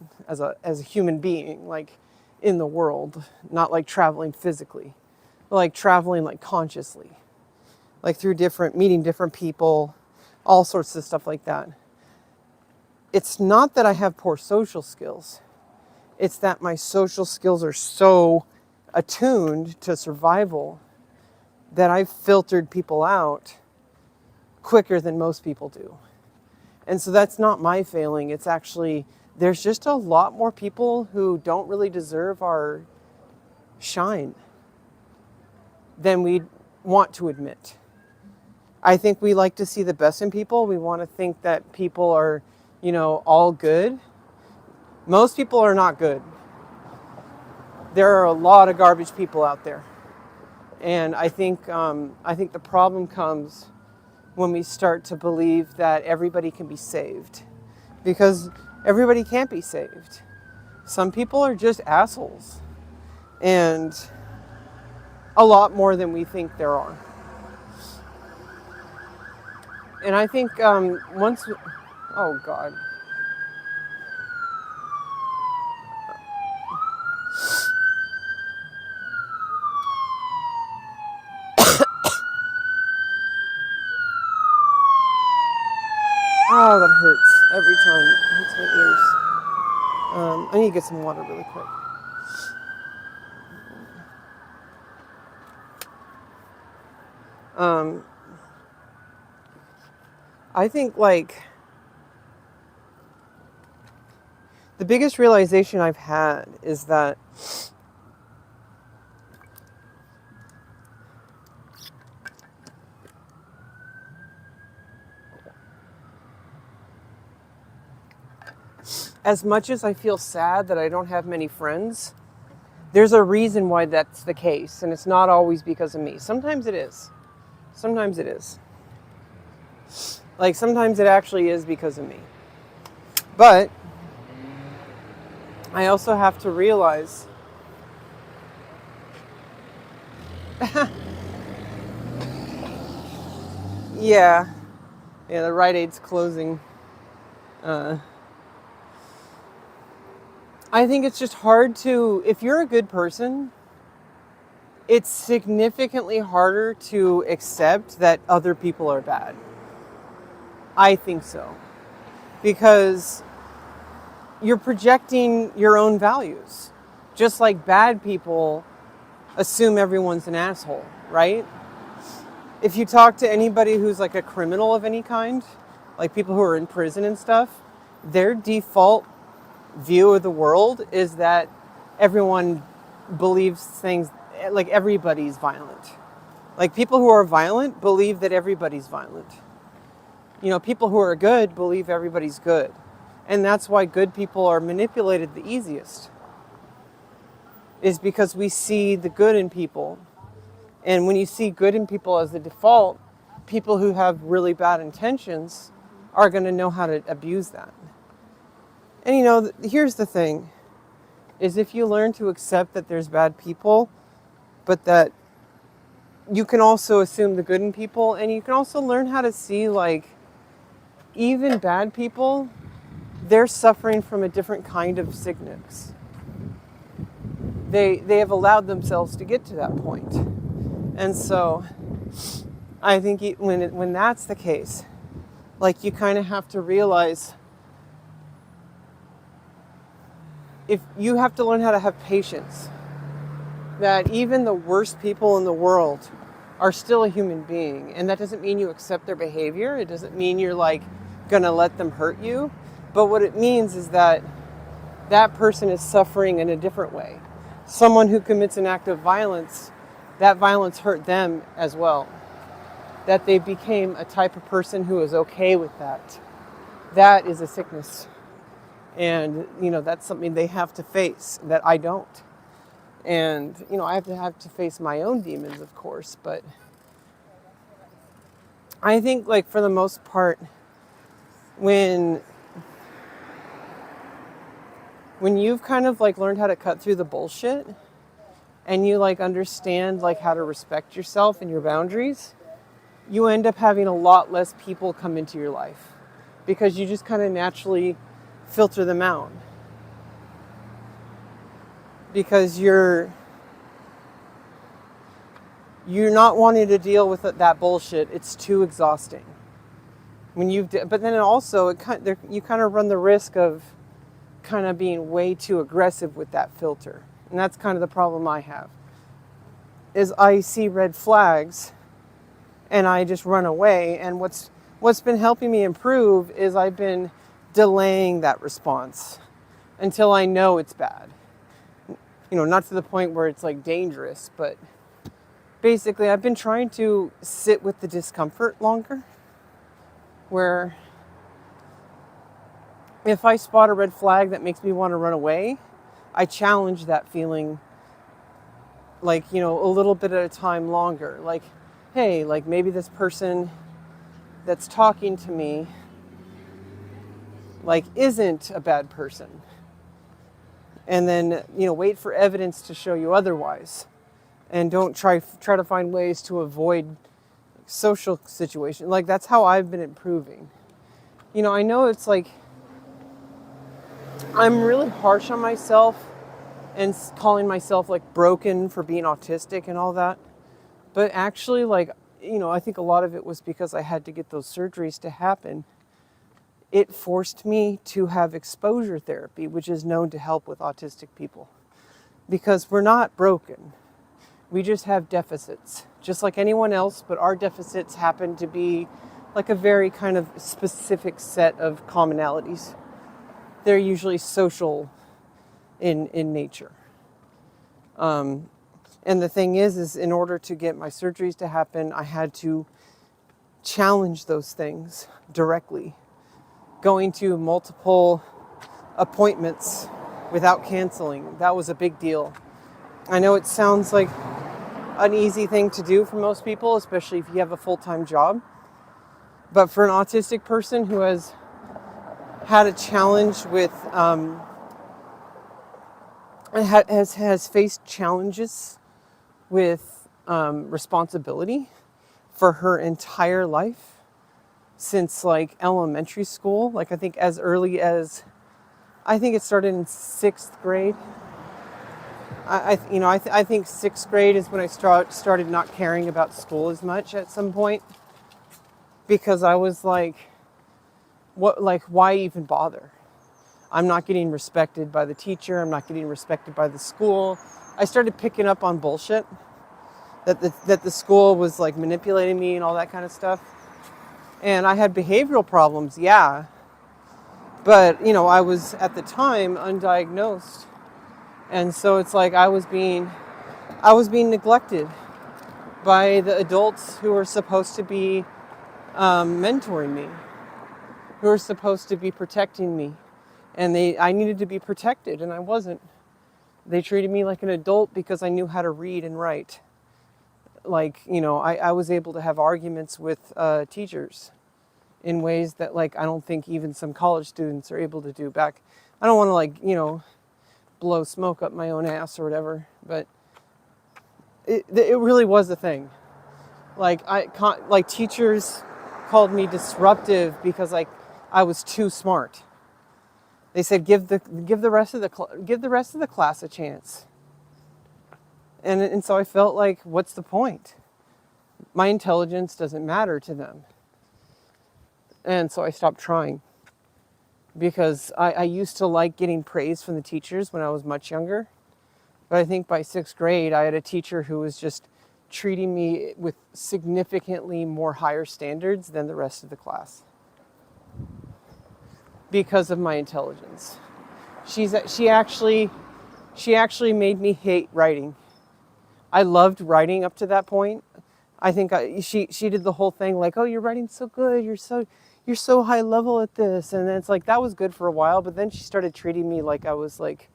human being, like in the world, not like traveling physically, but like traveling like consciously, like through meeting different people, all sorts of stuff like that. It's not that I have poor social skills. It's that my social skills are so attuned to survival that I've filtered people out quicker than most people do. And so that's not my failing. It's actually, there's just a lot more people who don't really deserve our shine than we want to admit. I think we like to see the best in people. We want to think that people are, all good. Most people are not good. There are a lot of garbage people out there. And I think the problem comes when we start to believe that everybody can be saved. Because everybody can't be saved. Some people are just assholes. And a lot more than we think there are. And I think once... Oh, God. Oh, that hurts every time. It hurts my ears. I need to get some water really quick. I think, like, the biggest realization I've had is that as much as I feel sad that I don't have many friends, there's a reason why that's the case, and it's not always because of me. Sometimes it is. Sometimes it is. Like, sometimes it actually is because of me. But I also have to realize yeah, the Rite Aid's closing. I think it's just hard to, if you're a good person, it's significantly harder to accept that other people are bad. I think so. Because you're projecting your own values. Just like bad people assume everyone's an asshole, right? If you talk to anybody who's like a criminal of any kind, like people who are in prison and stuff, their default view of the world is that everyone believes things, like everybody's violent. Like people who are violent believe that everybody's violent. You know, people who are good believe everybody's good. And that's why good people are manipulated the easiest. Is because we see the good in people. And when you see good in people as the default, people who have really bad intentions are going to know how to abuse that. And you know, here's the thing, is if you learn to accept that there's bad people, but that you can also assume the good in people, and you can also learn how to see, like, even bad people, they're suffering from a different kind of sickness. They have allowed themselves to get to that point. And so I think when that's the case, like, you kind of have to realize, if you have to learn how to have patience, that even the worst people in the world are still a human being. And that doesn't mean you accept their behavior. It doesn't mean you're like gonna let them hurt you. But what it means is that that person is suffering in a different way. Someone who commits an act of violence, that violence hurt them as well. That they became a type of person who is okay with that. That is a sickness. And, you know, that's something they have to face that I don't. And, you know, I have to face my own demons, of course. But I think, like, for the most part, when you've kind of, like, learned how to cut through the bullshit and you, like, understand, like, how to respect yourself and your boundaries, you end up having a lot less people come into your life because you just kind of naturally filter them out. Because you're not wanting to deal with that bullshit. It's too exhausting. But then also, you kind of run the risk of kind of being way too aggressive with that filter. And that's kind of the problem I have. Is I see red flags and I just run away. And what's been helping me improve is I've been delaying that response until I know it's bad. You know, not to the point where it's like dangerous, but basically I've been trying to sit with the discomfort longer, where if I spot a red flag that makes me want to run away, I challenge that feeling, like, you know, a little bit at a time longer. Like, hey, like, maybe this person that's talking to me, like, isn't a bad person. and then, wait for evidence to show you otherwise, and don't try to find ways to avoid social situations. Like, that's how I've been improving. I know it's like I'm really harsh on myself and calling myself like broken for being autistic and all that. But actually, like, I think a lot of it was because I had to get those surgeries to happen. It forced me to have exposure therapy, which is known to help with autistic people. Because we're not broken. We just have deficits, just like anyone else, but our deficits happen to be like a very kind of specific set of commonalities. They're usually social in nature. And the thing is in order to get my surgeries to happen, I had to challenge those things directly. Going to multiple appointments without canceling, that was a big deal. I know it sounds like an easy thing to do for most people, especially if you have a full-time job. But for an autistic person who has had a challenge with, has faced challenges with responsibility for her entire life since like elementary school, like I think as early as, I think it started in 6th grade. I think 6th grade is when I started not caring about school as much at some point, because I was like, why even bother? I'm not getting respected by the teacher. I'm not getting respected by the school. I started picking up on bullshit that the school was like manipulating me and all that kind of stuff. And I had behavioral problems, yeah. But, I was at the time undiagnosed. And so it's like I was being neglected by the adults who were supposed to be mentoring me, who were supposed to be protecting me. And I needed to be protected, and I wasn't. They treated me like an adult because I knew how to read and write. Like, I was able to have arguments with teachers in ways that, like, I don't think even some college students are able to do back. I don't want to, like, blow smoke up my own ass or whatever, but it really was a thing. Like, teachers called me disruptive because, like, I was too smart. They said, give the rest of the class a chance. And so I felt like, what's the point? My intelligence doesn't matter to them. And so I stopped trying, because I used to like getting praise from the teachers when I was much younger. But I think by 6th grade, I had a teacher who was just treating me with significantly more higher standards than the rest of the class, because of my intelligence. She actually made me hate writing. I loved writing up to that point. I think she did the whole thing like, oh, you're writing so good, you're so high level at this, and then it's like that was good for a while, but then she started treating me like I was like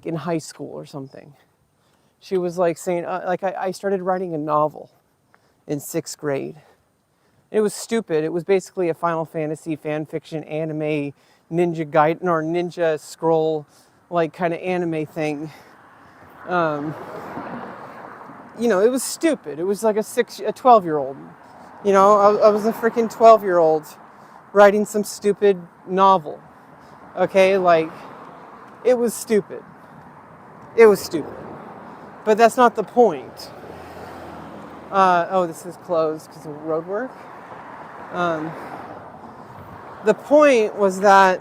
in high school or something. She was like saying I started writing a novel in 6th grade. It was stupid. It was basically a Final Fantasy fan fiction anime Ninja Gaiden or Ninja Scroll like kind of anime thing. It was stupid. It was like a 12-year-old. I was a freaking 12-year-old writing some stupid novel. Okay, like, it was stupid. It was stupid. But that's not the point. This is closed because of road work. The point was that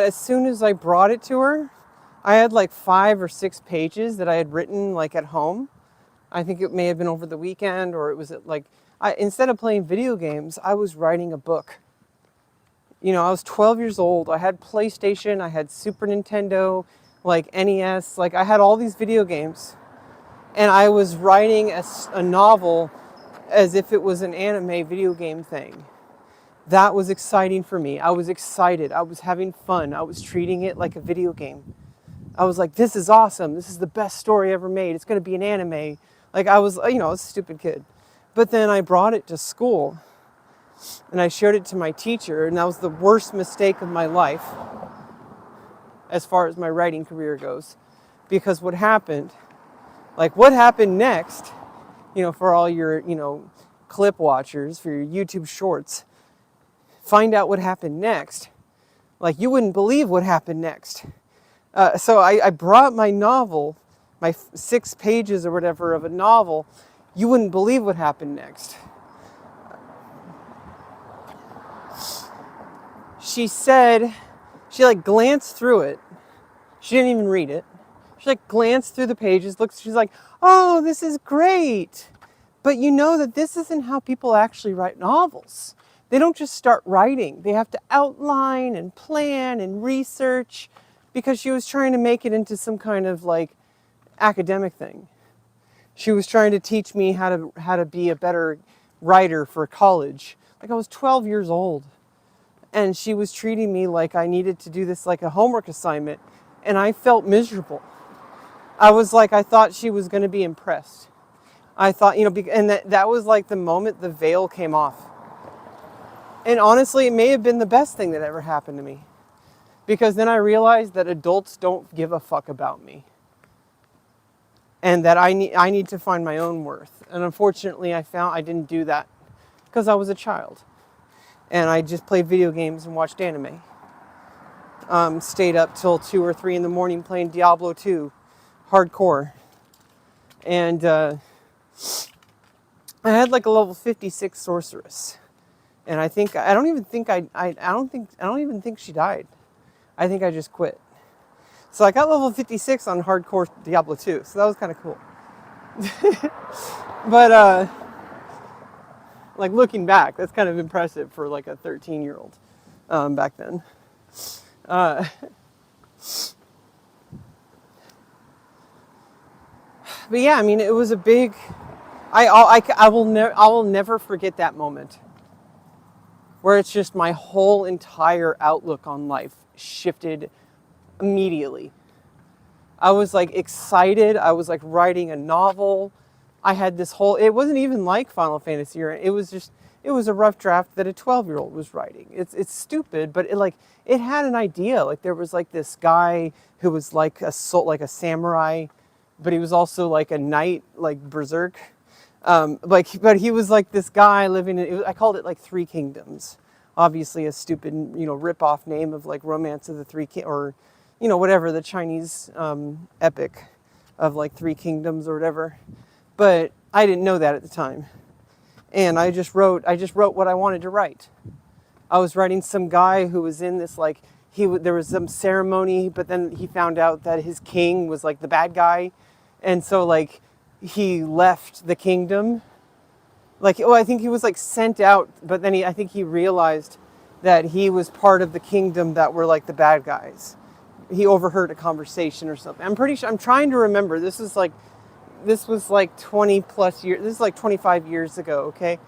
as soon as I brought it to her, I had like 5 or 6 pages that I had written like at home. I think it may have been over the weekend, or it was instead of playing video games, I was writing a book. I was 12 years old. I had PlayStation, I had Super Nintendo, like NES, like I had all these video games. And I was writing a novel as if it was an anime video game thing. That was exciting for me. I was excited. I was having fun. I was treating it like a video game. I was like, this is awesome. This is the best story ever made. It's going to be an anime. Like I was a stupid kid. But then I brought it to school And I showed it to my teacher, and that was the worst mistake of my life as far as my writing career goes. Because what happened next, for all your, clip watchers, for your YouTube shorts, find out what happened next. Like, you wouldn't believe what happened next. So I brought my novel, my 6 pages or whatever of a novel. You wouldn't believe what happened next. She said, she like glanced through it. She didn't even read it. She like glanced through the pages, she's like, oh, this is great. But you know that this isn't how people actually write novels. They don't just start writing. They have to outline and plan and research, because she was trying to make it into some kind of like academic thing. She was trying to teach me how to be a better writer for college. Like, I was 12 years old, and she was treating me like I needed to do this like a homework assignment, and I felt miserable. I was like, I thought she was going to be impressed. I thought, and that was like the moment the veil came off. And honestly, it may have been the best thing that ever happened to me, because then I realized that adults don't give a fuck about me, and that I need to find my own worth. And unfortunately, I found I didn't do that because I was a child, and I just played video games and watched anime. Stayed up till 2 or 3 in the morning playing Diablo 2, hardcore, and I had like a level 56 sorceress, and I don't even think she died. I think I just quit. So I got level 56 on hardcore Diablo 2, so that was kind of cool. But like, looking back, that's kind of impressive for like a 13-year-old back then. But yeah, I mean, it was a big. I will never forget that moment, where it's just my whole entire outlook on life shifted immediately. I was like excited. I was like writing a novel. I had this whole. It wasn't even like Final Fantasy, or it was a rough draft that a 12-year-old was writing. It's stupid, but it had an idea. Like, there was like this guy who was like a samurai, but he was also like a knight, like berserk. But he was like this guy living in. I called it like Three Kingdoms. Obviously, a stupid, rip-off name of like Romance of the Three or, whatever, the Chinese epic of like Three Kingdoms or whatever. But I didn't know that at the time. And I just wrote what I wanted to write. I was writing some guy who was in this, like, there was some ceremony, but then he found out that his king was like the bad guy. And so like he left the kingdom. Like, I think he was like sent out, but then I think he realized that he was part of the kingdom that were like the bad guys. He overheard a conversation or something. I'm pretty sure, I'm trying to remember. This was like 20 plus years. This is like 25 years ago. Okay.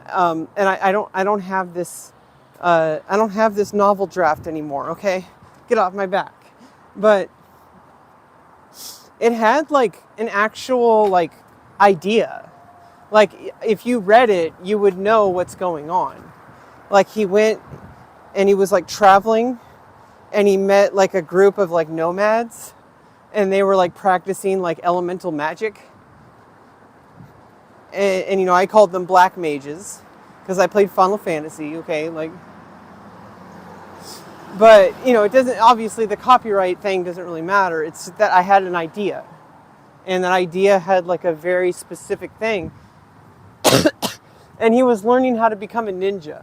And I don't have this novel draft anymore. Okay. Get off my back. But it had like an actual like idea. Like, if you read it, you would know what's going on. Like, he went and he was like traveling, and he met like a group of like nomads, and they were like practicing like elemental magic. And I called them black mages because I played Final Fantasy, okay? Like, but it doesn't, obviously the copyright thing doesn't really matter. It's that I had an idea, and that idea had like a very specific thing. And he was learning how to become a ninja,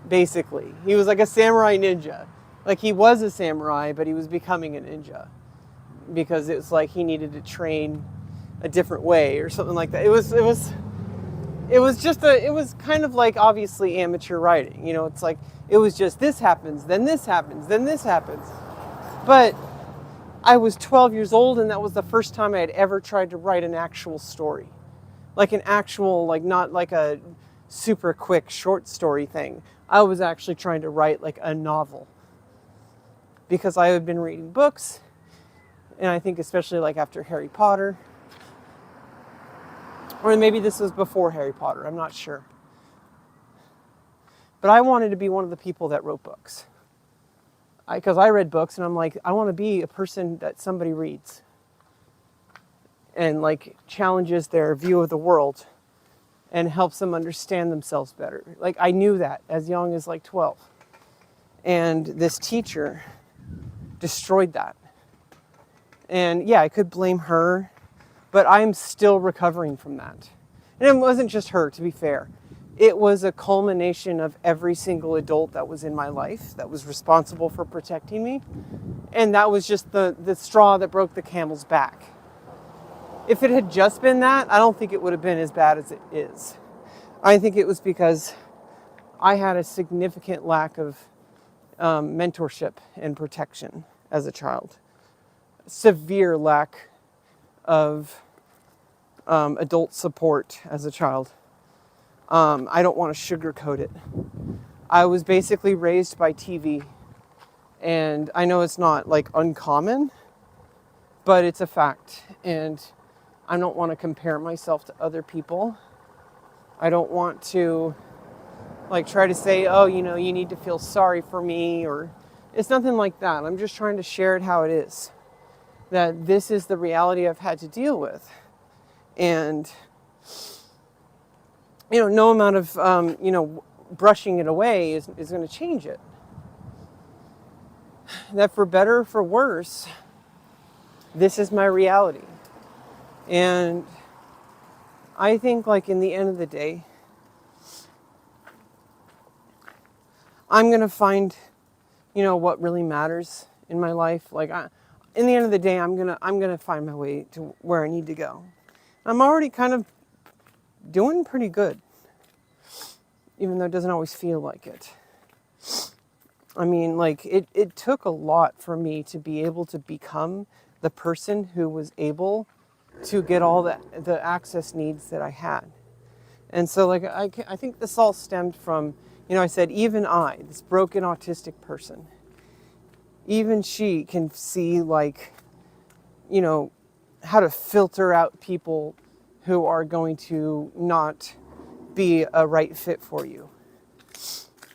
basically. He was like a samurai ninja. Like, he was a samurai, but he was becoming a ninja, because it's like he needed to train a different way or something like that. It was kind of like, obviously, amateur writing. It's like, it was just, this happens, then this happens, then this happens. But I was 12 years old, and that was the first time I had ever tried to write an actual story. Like an actual, like, not like a super quick short story thing. I was actually trying to write like a novel, because I had been reading books, and I think especially like after Harry Potter, or maybe this was before Harry Potter, I'm not sure. But I wanted to be one of the people that wrote books. Because I read books and I'm like, I want to be a person that somebody reads and like challenges their view of the world and helps them understand themselves better. Like I knew that as young as like 12. And this teacher destroyed that. And yeah, I could blame her, but I'm still recovering from that. And it wasn't just her, to be fair. It was a culmination of every single adult that was in my life that was responsible for protecting me. And that was just the straw that broke the camel's back. If it had just been that, I don't think it would have been as bad as it is. I think it was because I had a significant lack of mentorship and protection as a child. Severe lack of adult support as a child. I don't want to sugarcoat it. I was basically raised by TV. And I know it's not like uncommon, but it's a fact. And I don't want to compare myself to other people. I don't want to like try to say, oh, you know, you need to feel sorry for me, or it's nothing like that. I'm just trying to share it how it is. That this is the reality I've had to deal with. And, you know, no amount of, brushing it away is going to change it. That for better or for worse, this is my reality. And I think like in the end of the day, I'm going to find, you know, what really matters in my life. Like in the end of the day, I'm going to find my way to where I need to go. I'm already kind of doing pretty good, even though it doesn't always feel like it. I mean, like it took a lot for me to be able to become the person who was able to get all the access needs that I had. And so like I think this all stemmed from, you know, I said, even I, this broken autistic person, even she can see like, you know, how to filter out people who are going to not be a right fit for you.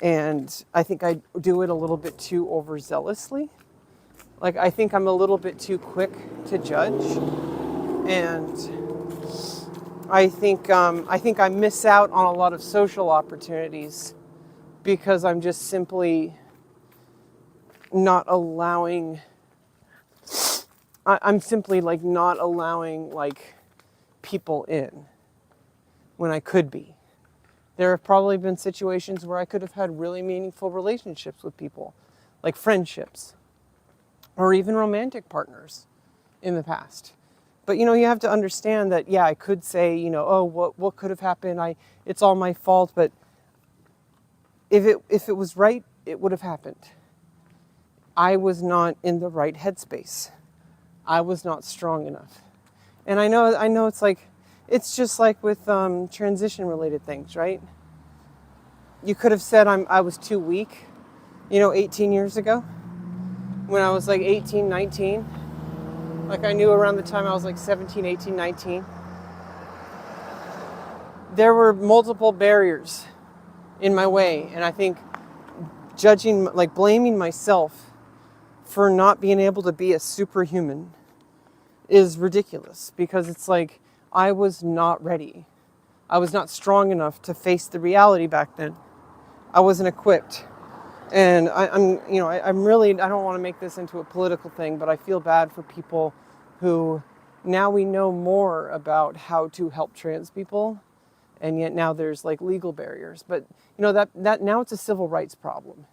And I think I do it a little bit too overzealously. Like I think I'm a little bit too quick to judge. And I think I miss out on a lot of social opportunities because I'm just simply not allowing, I'm simply like not allowing like people in when I could be. There have probably been situations where I could have had really meaningful relationships with people, like friendships, or even romantic partners in the past. But, you know, you have to understand that, yeah, I could say, you know, oh, what could have happened? It's all my fault. But if it was right, it would have happened. I was not in the right headspace. I was not strong enough. And I know it's like, it's just like with transition-related things, right? You could have said I was too weak, 18 years ago, when I was like 18, 19. Like I knew around the time I was like 17, 18, 19. There were multiple barriers in my way. And I think blaming myself for not being able to be a superhuman is ridiculous, because it's like I was not ready. I was not strong enough to face the reality back then. I wasn't equipped. And I don't want to make this into a political thing, but I feel bad for people who now we know more about how to help trans people, and yet now there's like legal barriers. But that now it's a civil rights problem,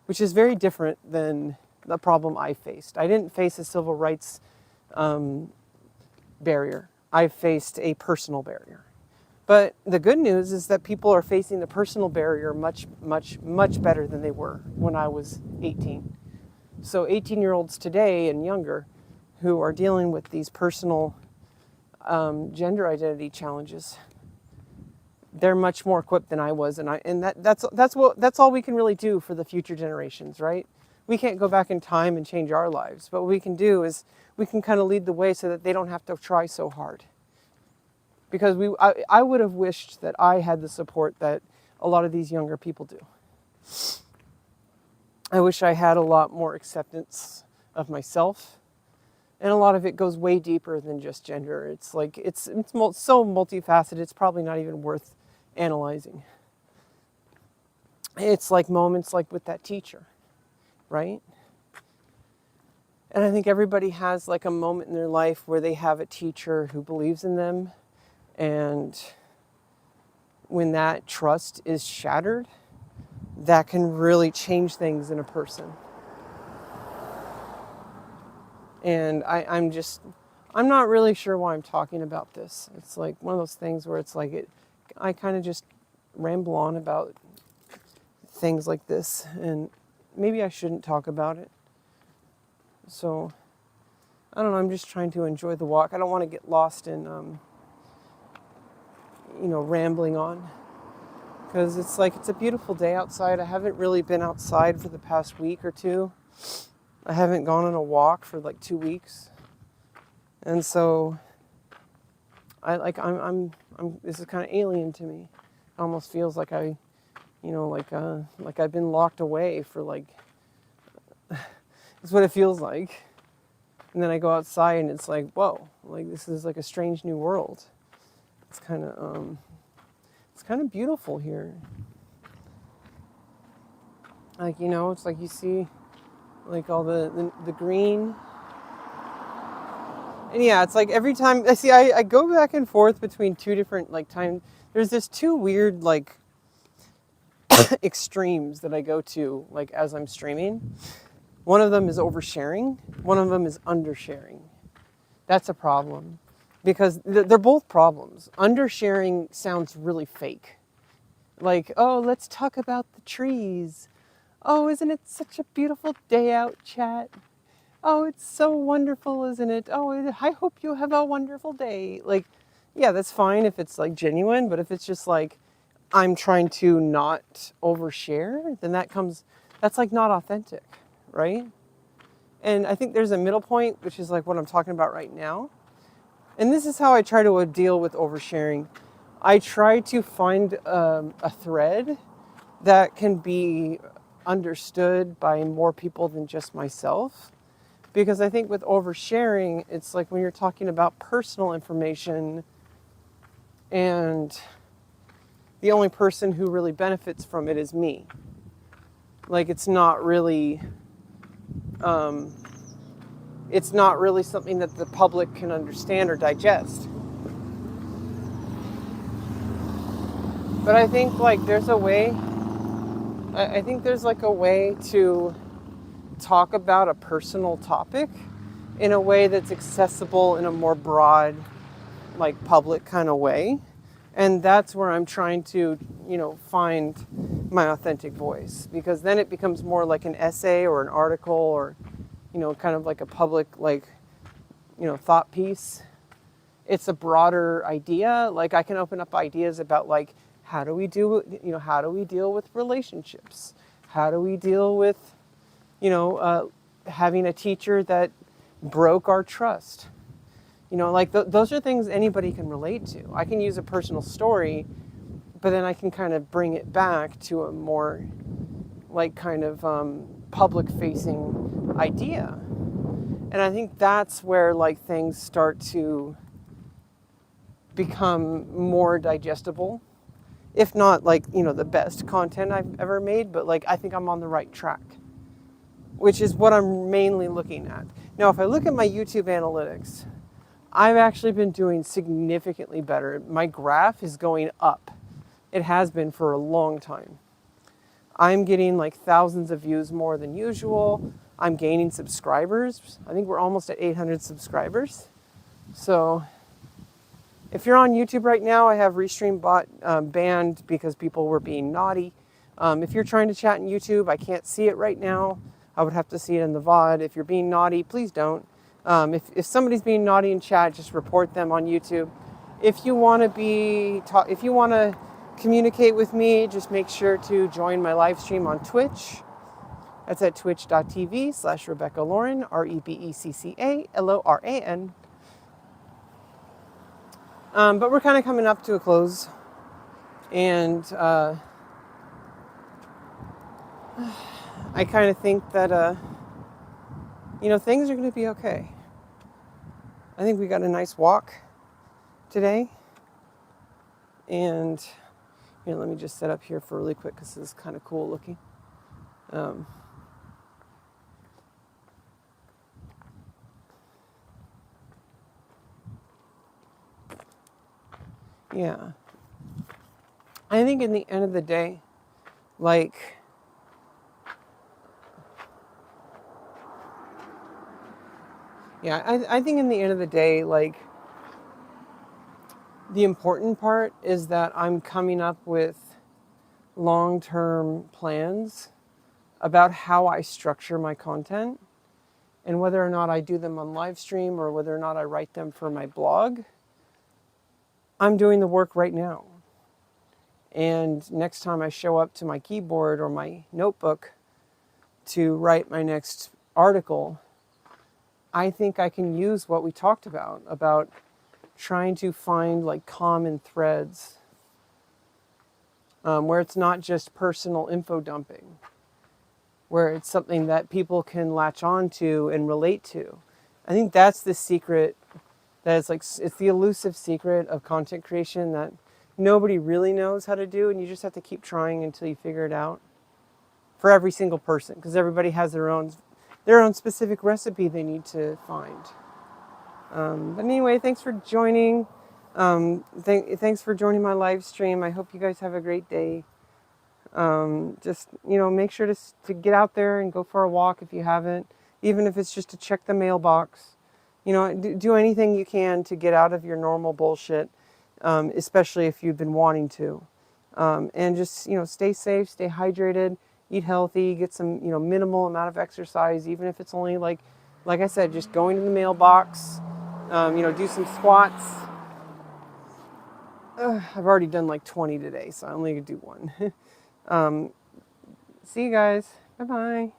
which is very different than the problem I faced. I didn't face a civil rights barrier. I faced a personal barrier. But the good news is that people are facing the personal barrier much, much, much better than they were when I was 18. So 18-year-olds today and younger who are dealing with these personal gender identity challenges, they're much more equipped than I was, and that's all we can really do for the future generations, right? We can't go back in time and change our lives, but what we can do is we can kind of lead the way so that they don't have to try so hard. Because I would have wished that I had the support that a lot of these younger people do. I wish I had a lot more acceptance of myself. And a lot of it goes way deeper than just gender. It's like, it's so multifaceted, it's probably not even worth analyzing. It's like moments like with that teacher, right? And I think everybody has like a moment in their life where they have a teacher who believes in them. And when that trust is shattered, that can really change things in a person. And I'm not really sure why I'm talking about this. It's like one of those things where it's like I kind of just ramble on about things like this, and maybe I shouldn't talk about it. So, I don't know, I'm just trying to enjoy the walk. I don't want to get lost in, rambling on. Because it's like, it's a beautiful day outside. I haven't really been outside for the past week or two. I haven't gone on a walk for like 2 weeks. And so I'm this is kind of alien to me. It almost feels like like I've been locked away for like, that's what it feels like. And then I go outside and it's like, whoa, like this is like a strange new world. It's kind of beautiful here. Like, it's like you see like all the green. And yeah, it's like every time I go back and forth between two different like time. There's this two weird like extremes that I go to like as I'm streaming. One of them is oversharing. One of them is undersharing. That's a problem because they're both problems. Undersharing sounds really fake. Like, oh, let's talk about the trees. Oh, isn't it such a beautiful day out, chat? Oh, it's so wonderful, isn't it? Oh, I hope you have a wonderful day. Like, yeah, that's fine if it's like genuine, but if it's just like, I'm trying to not overshare, then that's like not authentic, right? And I think there's a middle point, which is like what I'm talking about right now. And this is how I try to deal with oversharing. I try to find a thread that can be understood by more people than just myself. Because I think with oversharing, it's like when you're talking about personal information and the only person who really benefits from it is me. Like it's not really something that the public can understand or digest. But I think like there's a way, I think there's like a way to talk about a personal topic in a way that's accessible in a more broad, like public kind of way. And that's where I'm trying to, find my authentic voice, because then it becomes more like an essay or an article or, kind of like a public, like, thought piece. It's a broader idea. Like I can open up ideas about like, how do we deal with relationships? How do we deal with, having a teacher that broke our trust? Those are things anybody can relate to. I can use a personal story, but then I can kind of bring it back to a more like kind of public-facing idea. And I think that's where like things start to become more digestible. If not like, the best content I've ever made, but like I think I'm on the right track, which is what I'm mainly looking at. Now, if I look at my YouTube analytics, I've actually been doing significantly better. My graph is going up. It has been for a long time. I'm getting like thousands of views more than usual. I'm gaining subscribers. I think we're almost at 800 subscribers. So if you're on YouTube right now, I have Restream banned because people were being naughty. If you're trying to chat in YouTube, I can't see it right now. I would have to see it in the VOD. If you're being naughty, please don't. If somebody's being naughty in chat, just report them on YouTube. If you want to communicate with me, just make sure to join my live stream on Twitch. That's at twitch.tv/rebeccaloran, RebeccALoran. But we're kind of coming up to a close. And I kind of think that, things are going to be okay. I think we got a nice walk today. And let me just set up here for really quick because this is kind of cool looking. Yeah. I think in the end of the day, like, I think in the end of the day, like, the important part is that I'm coming up with long-term plans about how I structure my content and whether or not I do them on live stream or whether or not I write them for my blog. I'm doing the work right now. And next time I show up to my keyboard or my notebook to write my next article, I think I can use what we talked about trying to find like common threads where it's not just personal info dumping, where it's something that people can latch on to and relate to. I think that's the secret. It's the elusive secret of content creation that nobody really knows how to do, and you just have to keep trying until you figure it out. For every single person, because everybody has their own specific recipe they need to find. But anyway, thanks for joining. Thanks for joining my live stream. I hope you guys have a great day. Just make sure to get out there and go for a walk if you haven't, even if it's just to check the mailbox. Do anything you can to get out of your normal bullshit, especially if you've been wanting to. And just stay safe, stay hydrated, eat healthy, get some minimal amount of exercise, even if it's only like I said, just going to the mailbox. Do some squats. I've already done like 20 today, so I only could do one. See you guys. Bye bye.